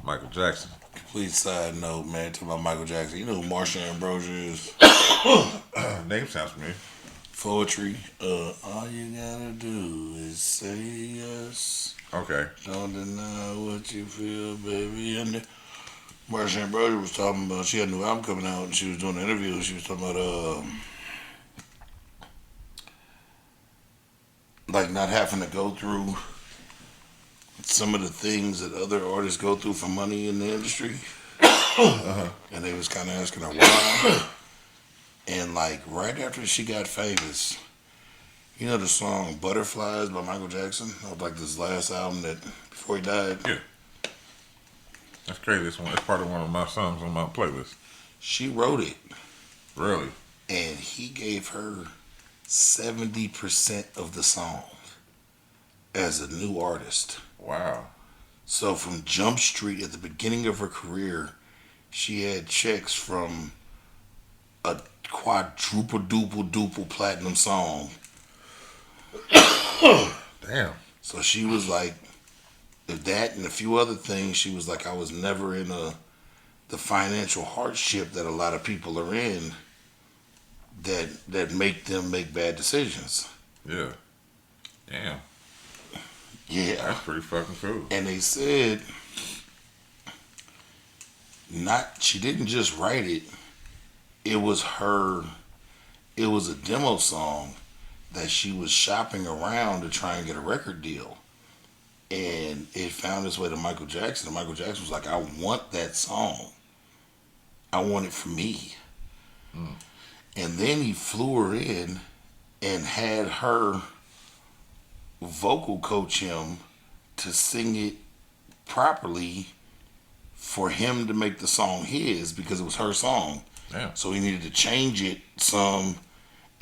Michael Jackson. Complete side note, man, to about Michael Jackson. You know who Marsha Ambrosius is? Name sounds familiar. Poetry. All you gotta do is say yes. Okay. Don't deny what you feel, baby. And Marsha Ambrosius was talking about, she had a new album coming out and she was doing an interview. She was talking about, like not having to go through some of the things that other artists go through for money in the industry. And they was kind of asking her why. And like right after she got famous, you know the song "Butterflies" by Michael Jackson? That was like this last album that before he died. Yeah. That's crazy. It's part of one of my songs on my playlist. She wrote it, Really? and he gave her 70% of the song as a new artist. Wow. So from Jump Street at the beginning of her career, she had checks from a quadruple duple platinum song. Damn. So she was like, if that and a few other things, she was like, I was never in the financial hardship that a lot of people are in that make them make bad decisions. Yeah. Damn. Yeah. That's pretty fucking cool. And they said she didn't just write it, it was a demo song that she was shopping around to try and get a record deal. And it found its way to Michael Jackson. And Michael Jackson was like, I want that song. I want it for me. Mm. And then he flew her in and had her vocal coach him to sing it properly for him to make the song his because it was her song. Damn. So he needed to change it some,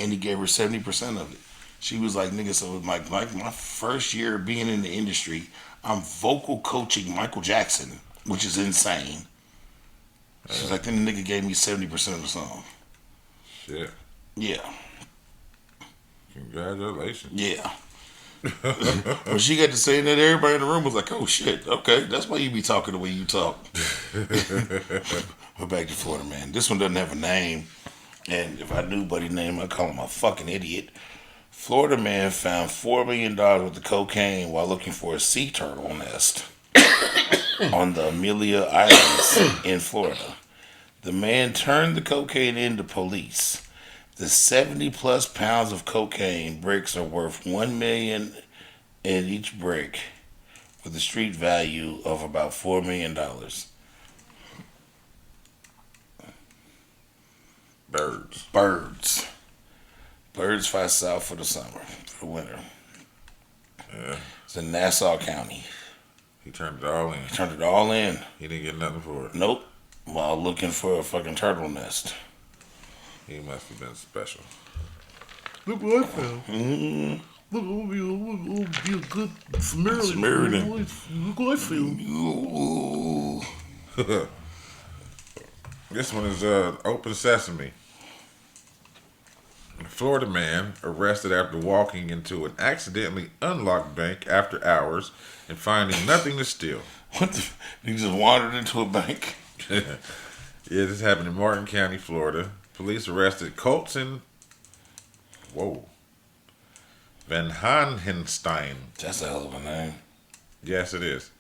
and he gave her 70% of it. She was like, nigga, so like my first year being in the industry, I'm vocal coaching Michael Jackson, which is insane. She's like, then the nigga gave me 70% of the song. Shit. Yeah. Congratulations. Yeah. When she got to saying that, everybody in the room was like, oh shit, okay, that's why you be talking the way you talk. But back to Florida Man. This one doesn't have a name. And if I knew Buddy's name, I'd call him a fucking idiot. Florida Man found $4 million worth of cocaine while looking for a sea turtle nest on the Amelia Islands in Florida. The man turned the cocaine into police. The 70 plus pounds of cocaine bricks are worth $1 million in each brick, with a street value of about $4 million. Birds. Birds fly south for the summer, for the winter. Yeah. It's in Nassau County. He turned it all in. He turned it all in. He didn't get nothing for it. Nope. While looking for a fucking turtle nest. He must have been special. Look what I found. Mm-hmm. Look, it'll be a good Samaritan. Samaritan. Look what I found. Ooh. This one is Open Sesame. A Florida man arrested after walking into an accidentally unlocked bank after hours and finding nothing to steal. What the? He just wandered into a bank. Yeah, this happened in Martin County, Florida. Police arrested Colton Van Hanhenstein. That's a hell of a name. Yes, it is.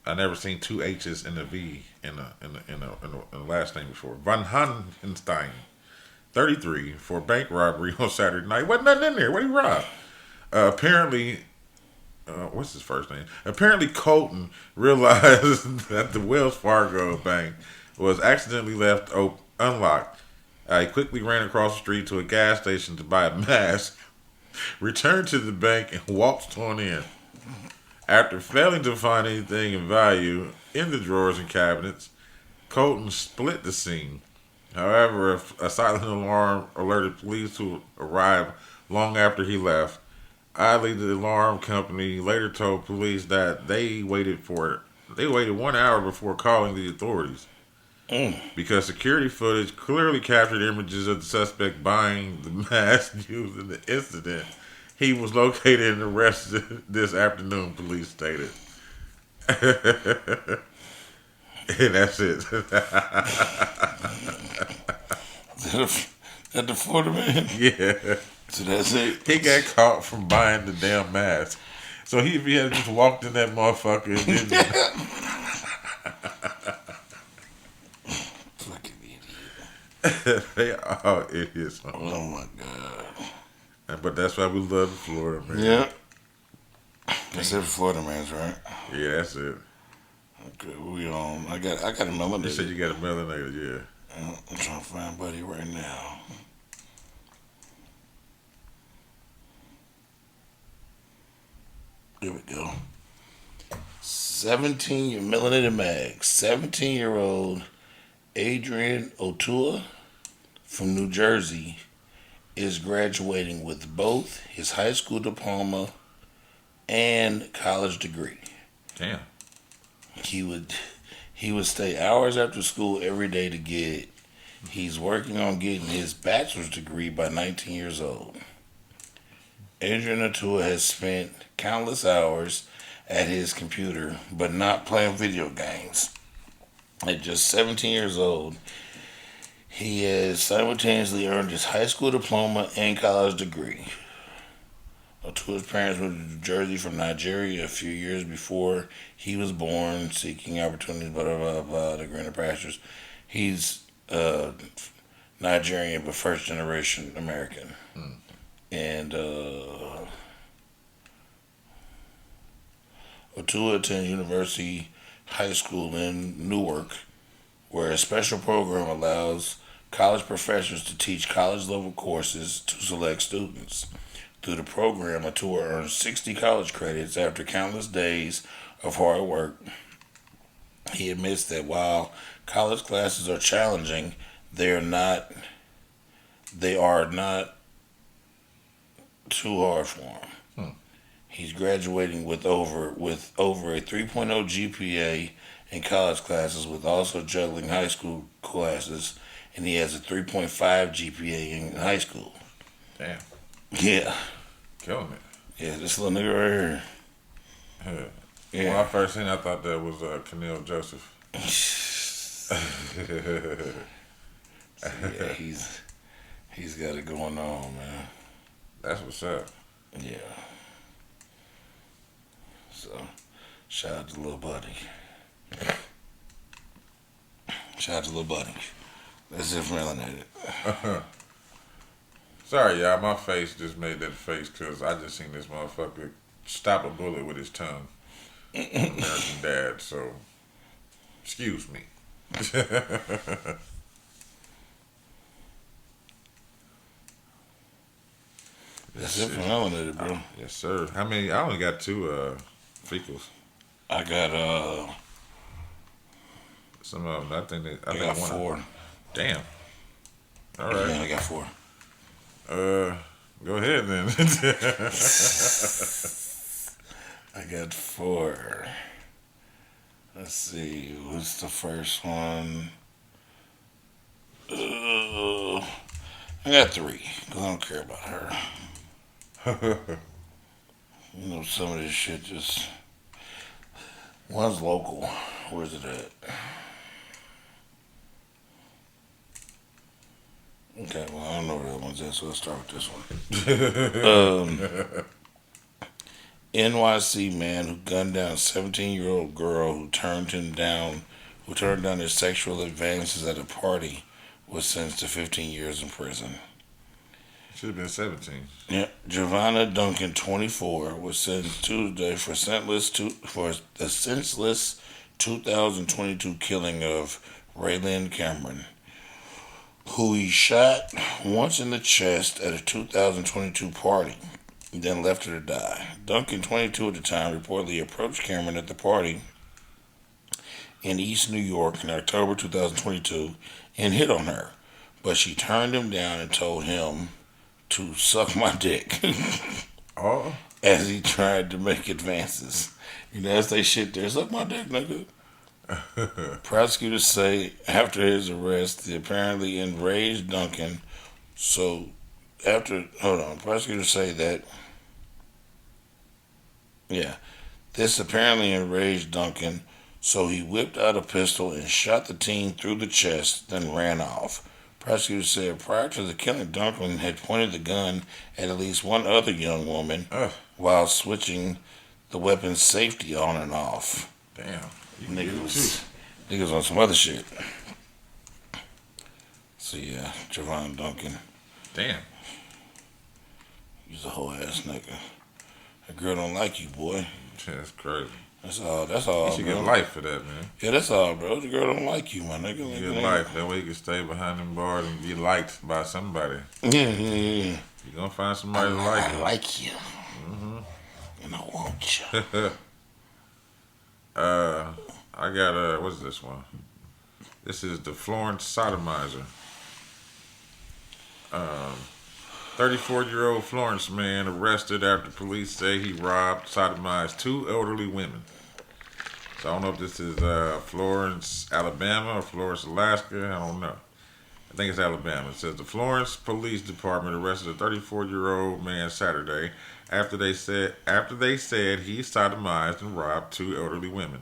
I never seen two H's in a V in a last name before. Van Hanhenstein, 33, for bank robbery on Saturday night. Wasn't nothing in there. What did he rob? Apparently, what's his first name? Apparently, Colton realized that the Wells Fargo bank was accidentally left unlocked. He quickly ran across the street to a gas station to buy a mask, returned to the bank, and waltzed on in. After failing to find anything of value in the drawers and cabinets, Colton split the scene. However, a silent alarm alerted police who arrived long after he left. Oddly, the alarm company later told police that they waited 1 hour before calling the authorities Mm. because security footage clearly captured images of the suspect buying the mask used in the incident. He was located and arrested this afternoon, police stated. And that's it. At the Florida man. Yeah. So that's it. He got caught from buying the damn mask. So if he had just walked in that motherfucker and didn't. Fucking idiot. They are idiots. Oh my god. But that's why we love Florida, man. Yeah. That's it for Florida man's, right? Yeah, that's it. Okay, we on. I got a melanated. You said you got a melanated, yeah. I'm trying to find Buddy right now. Here we go. melanated mag. 17-year-old Adrian Otua from New Jersey is graduating with both his high school diploma and college degree. Damn. He would stay hours after school every day to get it. He's working on getting his bachelor's degree by 19 years old. Adrian Otua has spent countless hours at his computer, but not playing video games. At just 17 years old, he has simultaneously earned his high school diploma and college degree. Otua's parents moved to New Jersey from Nigeria a few years before he was born, seeking opportunities, blah, blah, blah, blah, the greener pastures. He's Nigerian, but first generation American. Mm. And Otua attends University High School in Newark, where a special program allows college professors to teach college-level courses to select students. Through the program, Otua earns 60 college credits after countless days of hard work. He admits that while college classes are challenging, they are not too hard for him. He's graduating with over a 3.0 GPA in college classes, with also juggling high school classes, and he has a 3.5 GPA in high school. Damn. Yeah. Killing it. Yeah, this little nigga right here. When I first seen it, I thought that was Keneal Joseph. Yeah, he's got it going on, man. That's what's up. Yeah. So, shout out to Lil Buddy. Shout out to Lil Buddy. That's it from Melanated. Sorry, y'all. My face just made that face because I just seen this motherfucker stop a bullet with his tongue. American Dad, so excuse me. That's it from Melanated, bro. Yes, sir. How many? I only got two fecals. I got Some of them, I think that I got one. 4. Damn. All Yeah, right. I got 4. Go ahead then. I got 4. Let's see, what's the first one? I got 3, because I don't care about her. You know, some of this shit just... One's local. Where's it at? Okay, well, I don't know where the other one's at, so let's start with this one. NYC man who gunned down 17-year-old girl who turned down his sexual advances at a party was sentenced to 15 years in prison. Should have been 17. Yeah, Giovanna Duncan, 24, was sentenced Tuesday for the senseless 2022 killing of Raylan Cameron, who he shot once in the chest at a 2022 party, then left her to die. Duncan, 22 at the time, reportedly approached Cameron at the party in East New York in October 2022 and hit on her, but she turned him down and told him to suck my dick. Oh, as he tried to make advances. You know, as they shit there, suck my dick, nigga. Prosecutors say after his arrest, the apparently enraged Duncan. So, prosecutors say that, yeah, this apparently enraged Duncan, so he whipped out a pistol and shot the teen through the chest, then ran off. Prosecutors said prior to the killing, Duncan had pointed the gun at least one other young woman while switching the weapon's safety on and off. damn. Niggas on some other shit. So yeah, Javon Duncan, Damn. he's a whole ass nigga. That girl don't like you, boy. That's crazy. That's all, You should bro. get life for that, man. Yeah, that's all, bro. The girl don't like you, my nigga. You Like, get man. life. That way you can stay behind them bars and be liked by somebody. Yeah. You're going to find somebody to like I you. like you. And I want you. I got, what's this one? This is the Florence Sodomizer. 34-year-old Florence man arrested after police say he robbed, sodomized 2 elderly women. So I don't know if this is Florence, Alabama or Florence, Alaska. I don't know. I think it's Alabama. It says the Florence Police Department arrested a 34-year-old man Saturday after they said he sodomized and robbed 2 elderly women.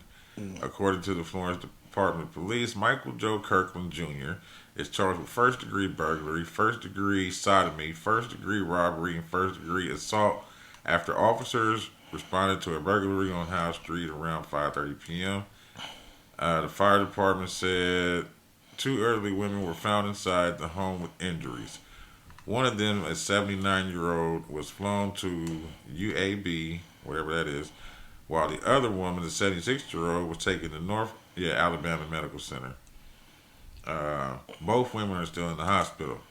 According to the Florence Department of Police, Michael Joe Kirkland Jr. is charged with first-degree burglary, first-degree sodomy, first-degree robbery, and first-degree assault after officers responded to a burglary on Howe Street around 5:30 p.m. The fire department said 2 elderly women were found inside the home with injuries. One of them, a 79-year-old, was flown to UAB, whatever that is, while the other woman, the 76-year-old, was taken to Alabama Medical Center. Both women are still in the hospital.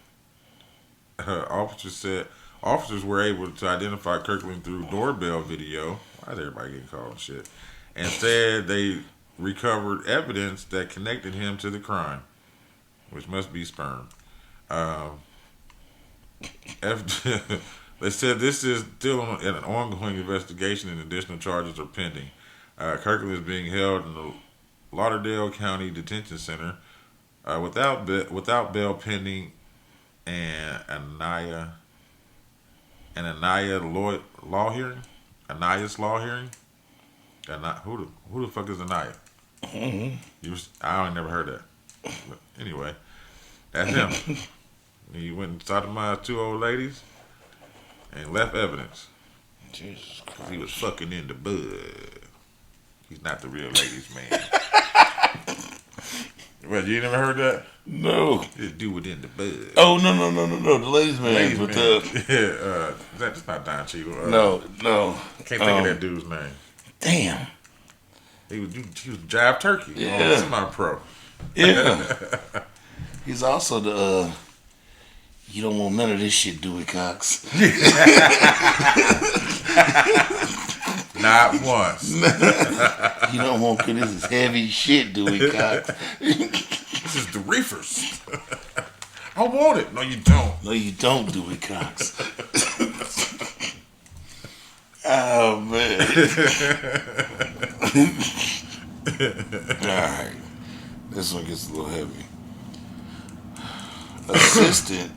Officers were able to identify Kirkland through doorbell video. Why is everybody getting called and shit? And said they recovered evidence that connected him to the crime, which must be sperm. They said this is still in an ongoing investigation and additional charges are pending. Kirkland is being held in the Lauderdale County Detention Center without bail pending Anaya's law hearing. Who the fuck is Anaya? I ain't never heard that. But anyway, that's him. He went and sodomized 2 old ladies and left evidence. Jesus Cause Christ. he was fucking in the bud. He's not the real ladies man. Well, you never heard that? No. Just do it in the bud. Oh, no. The ladies man. Ladies with man. That's not Don Cheadle. no. Can't think of that dude's name. Damn. He was Jive Turkey. Yeah. Semi-pro. Yeah. He's also the, you don't want none of this shit, Dewey Cox. Not once. You don't want, cause this is heavy shit, Dewey Cox. This is the reefers. I want it. No, you don't. No, you don't, Dewey Cox. Oh, man. Alright. This one gets a little heavy. Assistant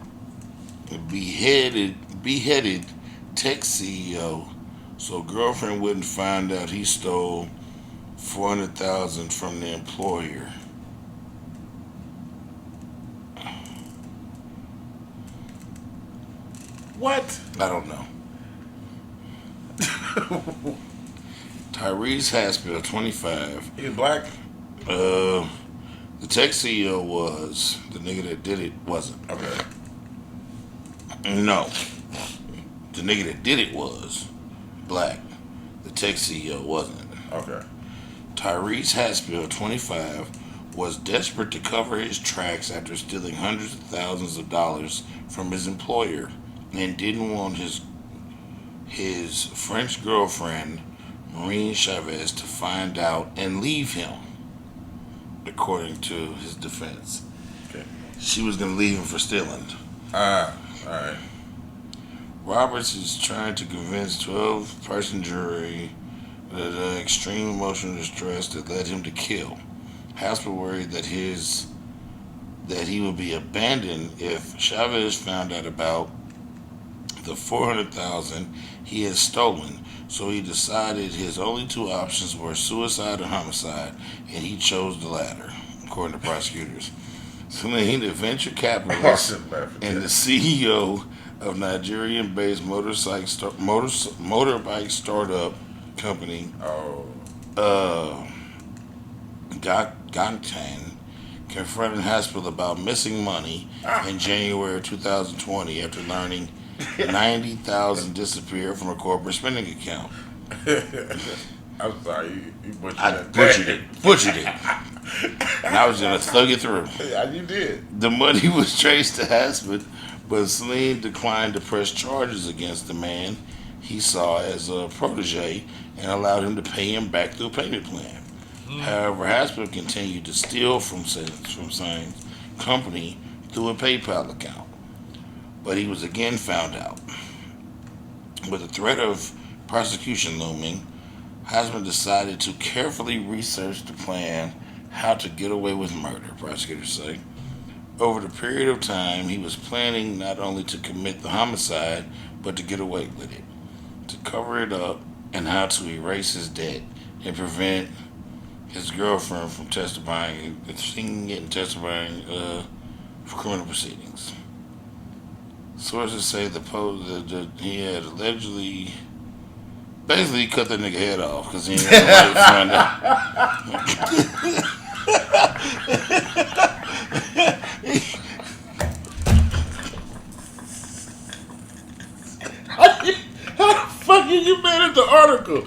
beheaded tech CEO so girlfriend wouldn't find out he stole $400,000 from the employer. What? I don't know. Tyrese Haspel, 25. He black? The tech CEO was. The nigga that did it wasn't. Okay. No. The nigga that did it was black. The tech CEO wasn't. Okay. Tyrese Haspel, 25, was desperate to cover his tracks after stealing hundreds of thousands of dollars from his employer and didn't want his French girlfriend, Maureen Chavez, to find out and leave him, according to his defense. Okay. She was going to leave him for stealing. All right. Roberts is trying to convince 12-person jury that the extreme emotional distress that led him to kill. Haspel worried that he would be abandoned if Chavez found out about the 400,000 he had stolen. So he decided his only two options were suicide or homicide, and he chose the latter, according to prosecutors. Salim, the venture capitalist and the CEO of Nigerian-based motorbike startup company Oh, Gantan confronted Haspel about missing money in January 2020 after learning 90,000 disappeared from a corporate spending account. I'm sorry, you butchered I that. butchered it, and I was gonna thug it through. Yeah, you did. The money was traced to Haspel, but Salim declined to press charges against the man he saw as a protege and allowed him to pay him back through a payment plan. However, Haspel continued to steal from same company through a PayPal account, but he was again found out. With the threat of prosecution looming, Haspel decided to carefully research the plan how to get away with murder, prosecutors say. Over the period of time, he was planning not only to commit the homicide, but to get away with it, to cover it up, and how to erase his debt and prevent his girlfriend from testifying for criminal proceedings. Sources say that he had allegedly basically cut that nigga head off because he didn't want nobody to find out. How the fuck you mad at the article?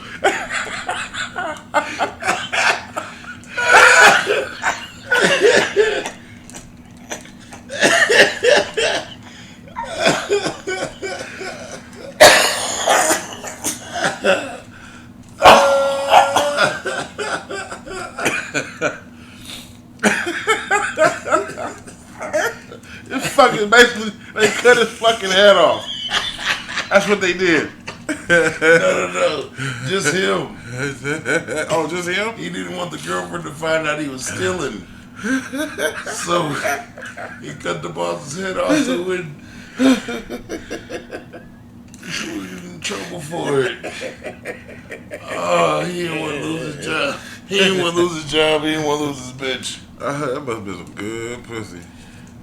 It's fucking basically they cut his fucking head off. That's what they did. No, just him. Oh, just him? He didn't want the girlfriend to find out he was stealing. So he cut the boss's head off so when he was in trouble for it. Oh, he didn't want to lose his job. He didn't want to lose his job. He didn't want to lose his bitch. That must have been some good pussy.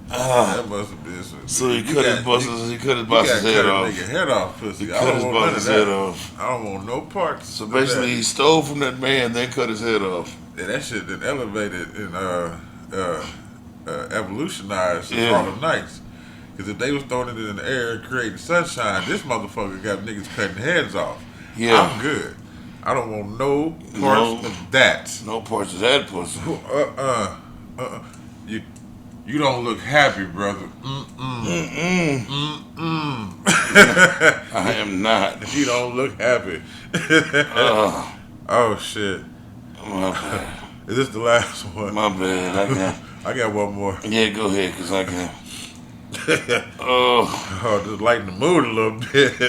That must have been some. So he cut his boss's head off. Nigga head off, pussy. I Cut don't his want none of boss's head that. off. I don't want no parts. So of basically, that. he stole from that man, then cut his head off. Yeah, that shit then elevated and evolutionized since Yeah. Harlem Nights. Because if they was throwing it in the air and creating sunshine, this motherfucker got niggas cutting heads off. Yeah. I'm good. I don't want no parts of that. No parts of that pussy. You don't look happy, brother. I am not. You don't look happy. Oh shit. My bad. Is this the last one? My bad. I got one more. Yeah, go ahead, because I can. Oh, Just lighten the mood a little bit.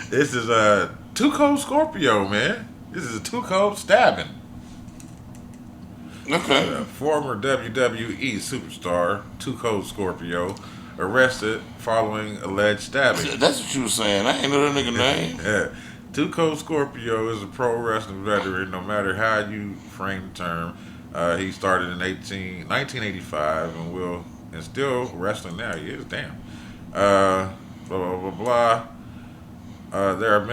This is a Too Cold Scorpio, man. This is a Too Cold stabbing. okay. Former WWE superstar Too Cold Scorpio arrested following alleged stabbing. That's what you were saying. I ain't know that nigga name. Yeah. Too Cold Scorpio is a pro wrestling veteran, no matter how you frame the term. He started in 1985 and still wrestling now. He is, damn. Blah, blah, blah, blah. There aren't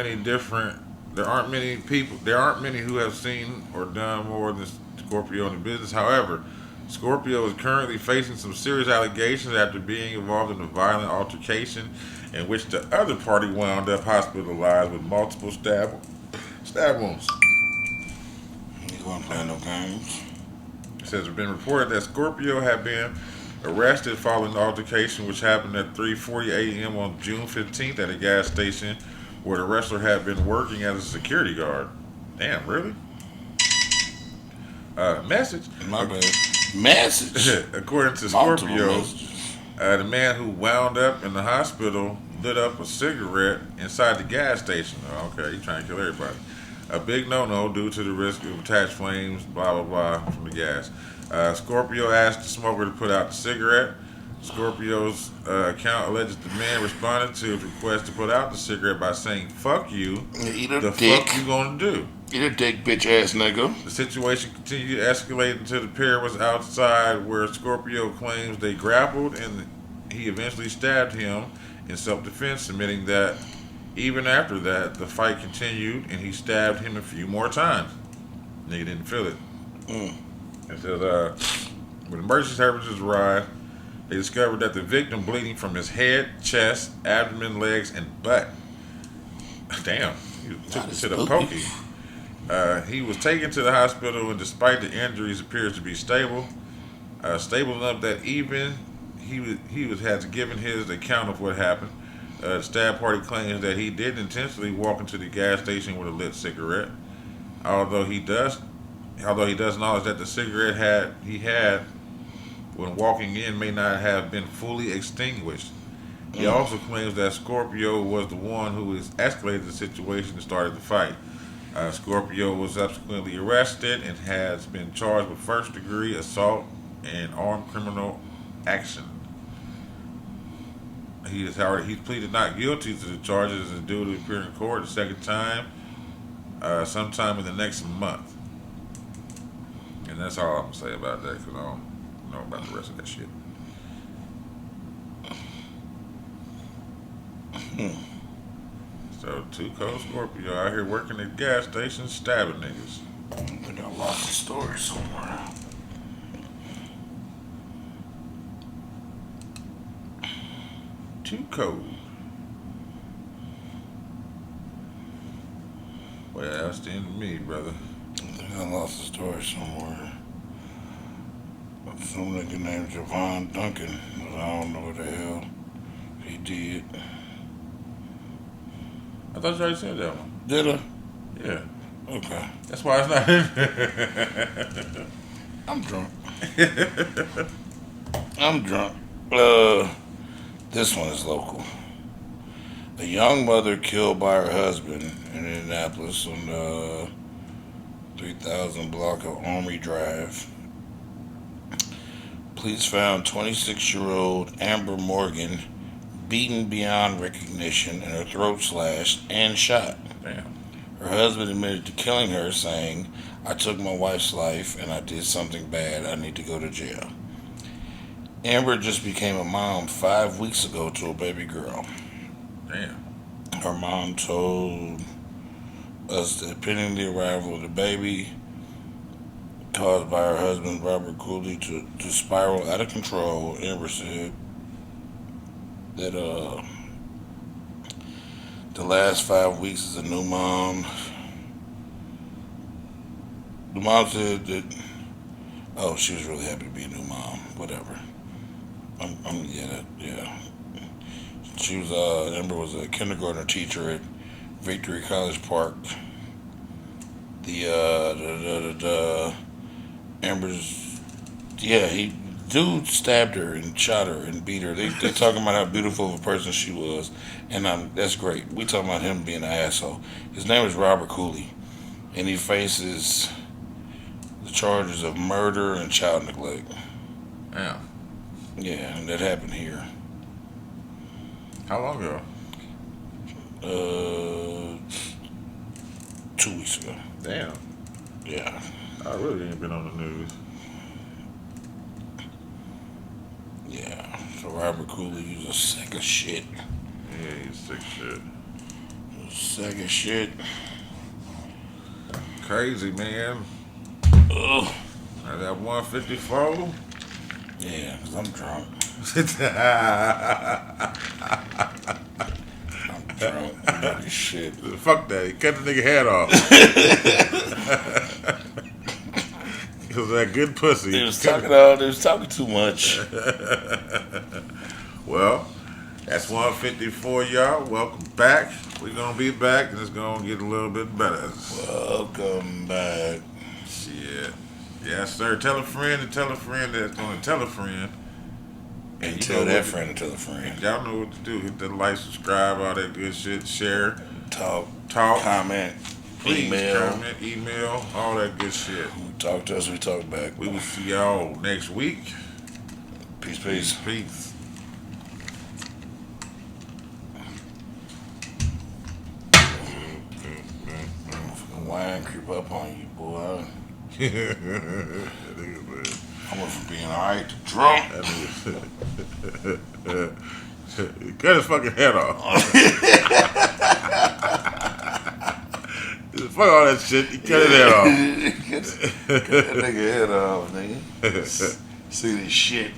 many who have seen or done more than Scorpio in the business. However, Scorpio is currently facing some serious allegations after being involved in a violent altercation in which the other party wound up hospitalized with multiple stab wounds. You wasn't playing no games. It says it's been reported that Scorpio had been arrested following the altercation, which happened at 3:40 a.m. on June 15th at a gas station where the wrestler had been working as a security guard. Damn, really? Message. My bad. Message. According to Multiple Scorpio, messages. The man who wound up in the hospital lit up a cigarette inside the gas station. Oh, okay, he's trying to kill everybody. A big no-no due to the risk of attached flames, blah, blah, blah, from the gas. Scorpio asked the smoker to put out the cigarette. Scorpio's account alleges the man responded to his request to put out the cigarette by saying, "Fuck you, Eat a the dick. fuck you gonna do?" Eat a dick, bitch ass nigga. The situation continued to escalate until the pair was outside, where Scorpio claims they grappled and he eventually stabbed him in self-defense, admitting that even after that, the fight continued and he stabbed him a few more times. Nigga didn't feel it. It says, when emergency services arrived, they discovered that the victim bleeding from his head, chest, abdomen, legs, and butt. Damn, he took it to the pokey. He was taken to the hospital, and despite the injuries, appears to be stable. Stable enough that even he has given his account of what happened. The stab party claims that he did intentionally walk into the gas station with a lit cigarette, although he does acknowledge that the cigarette he had when walking in may not have been fully extinguished. He also claims that Scorpio was the one who escalated the situation and started the fight. Scorpio was subsequently arrested and has been charged with first-degree assault and armed criminal action. He's pleaded not guilty to the charges and is due to appear in court a second time sometime in the next month. And that's all I'm going to say about that, because I don't know about the rest of that shit. So, two cold Scorpio out here working at gas stations, stabbing niggas. I think I lost the story somewhere. Too cold. Well, that's the end of me, brother. I think I lost the story somewhere. Some nigga named Javon Duncan, but I don't know what the hell he did. I thought you already said that one. Did I? Yeah. Okay. That's why it's not in. I'm drunk. I'm drunk. This one is local. A young mother killed by her husband in Indianapolis on the 3000 block of Armory Drive. Police found 26-year-old Amber Morgan beaten beyond recognition and her throat slashed and shot. Damn. Her husband admitted to killing her, saying, "I took my wife's life and I did something bad. I need to go to jail." Amber just became a mom 5 weeks ago to a baby girl. Damn. Her mom told us that pending the arrival of the baby caused by her husband Robert Cooley to spiral out of control, Amber said that the last 5 weeks as a new mom. The mom said that she was really happy to be a new mom. Whatever. Yeah. She was Amber was a kindergarten teacher at Victory College Park. Amber's dude stabbed her and shot her and beat her. They talking about how beautiful of a person she was, and that's great. We talking about him being an asshole. His name is Robert Cooley, and he faces the charges of murder and child neglect. Damn. Yeah, and that happened here. How long ago? 2 weeks ago. Damn. Yeah. I really ain't been on the news. Yeah. So Robert Cooley, he's a sack of shit. Yeah, he's sick shit. Sack of shit. Crazy, man. Ugh. I got 154. Yeah, because I'm drunk. I'm drunk. Holy shit. Fuck that. He cut the nigga head off. It was that good pussy. They was talking too much. Well, that's 154, y'all. Welcome back. We're going to be back, and it's going to get a little bit better. Welcome back. Shit. Yes, sir. Tell a friend and tell a friend that's going to tell a friend And you tell know that what- friend to tell a friend. Y'all know what to do. Hit that like, subscribe, all that good shit. Share, Talk, talk, comment, please email. comment, email, all that good shit. Talk to us, we talk back. We will see y'all next week. Peace, peace. Peace. Wine creep up on you, boy. That nigga, man. I went from being alright to drunk. That nigga. Cut his fucking head off. Fuck all that shit. He cut his head off. Cut that nigga head off, nigga. See this shit.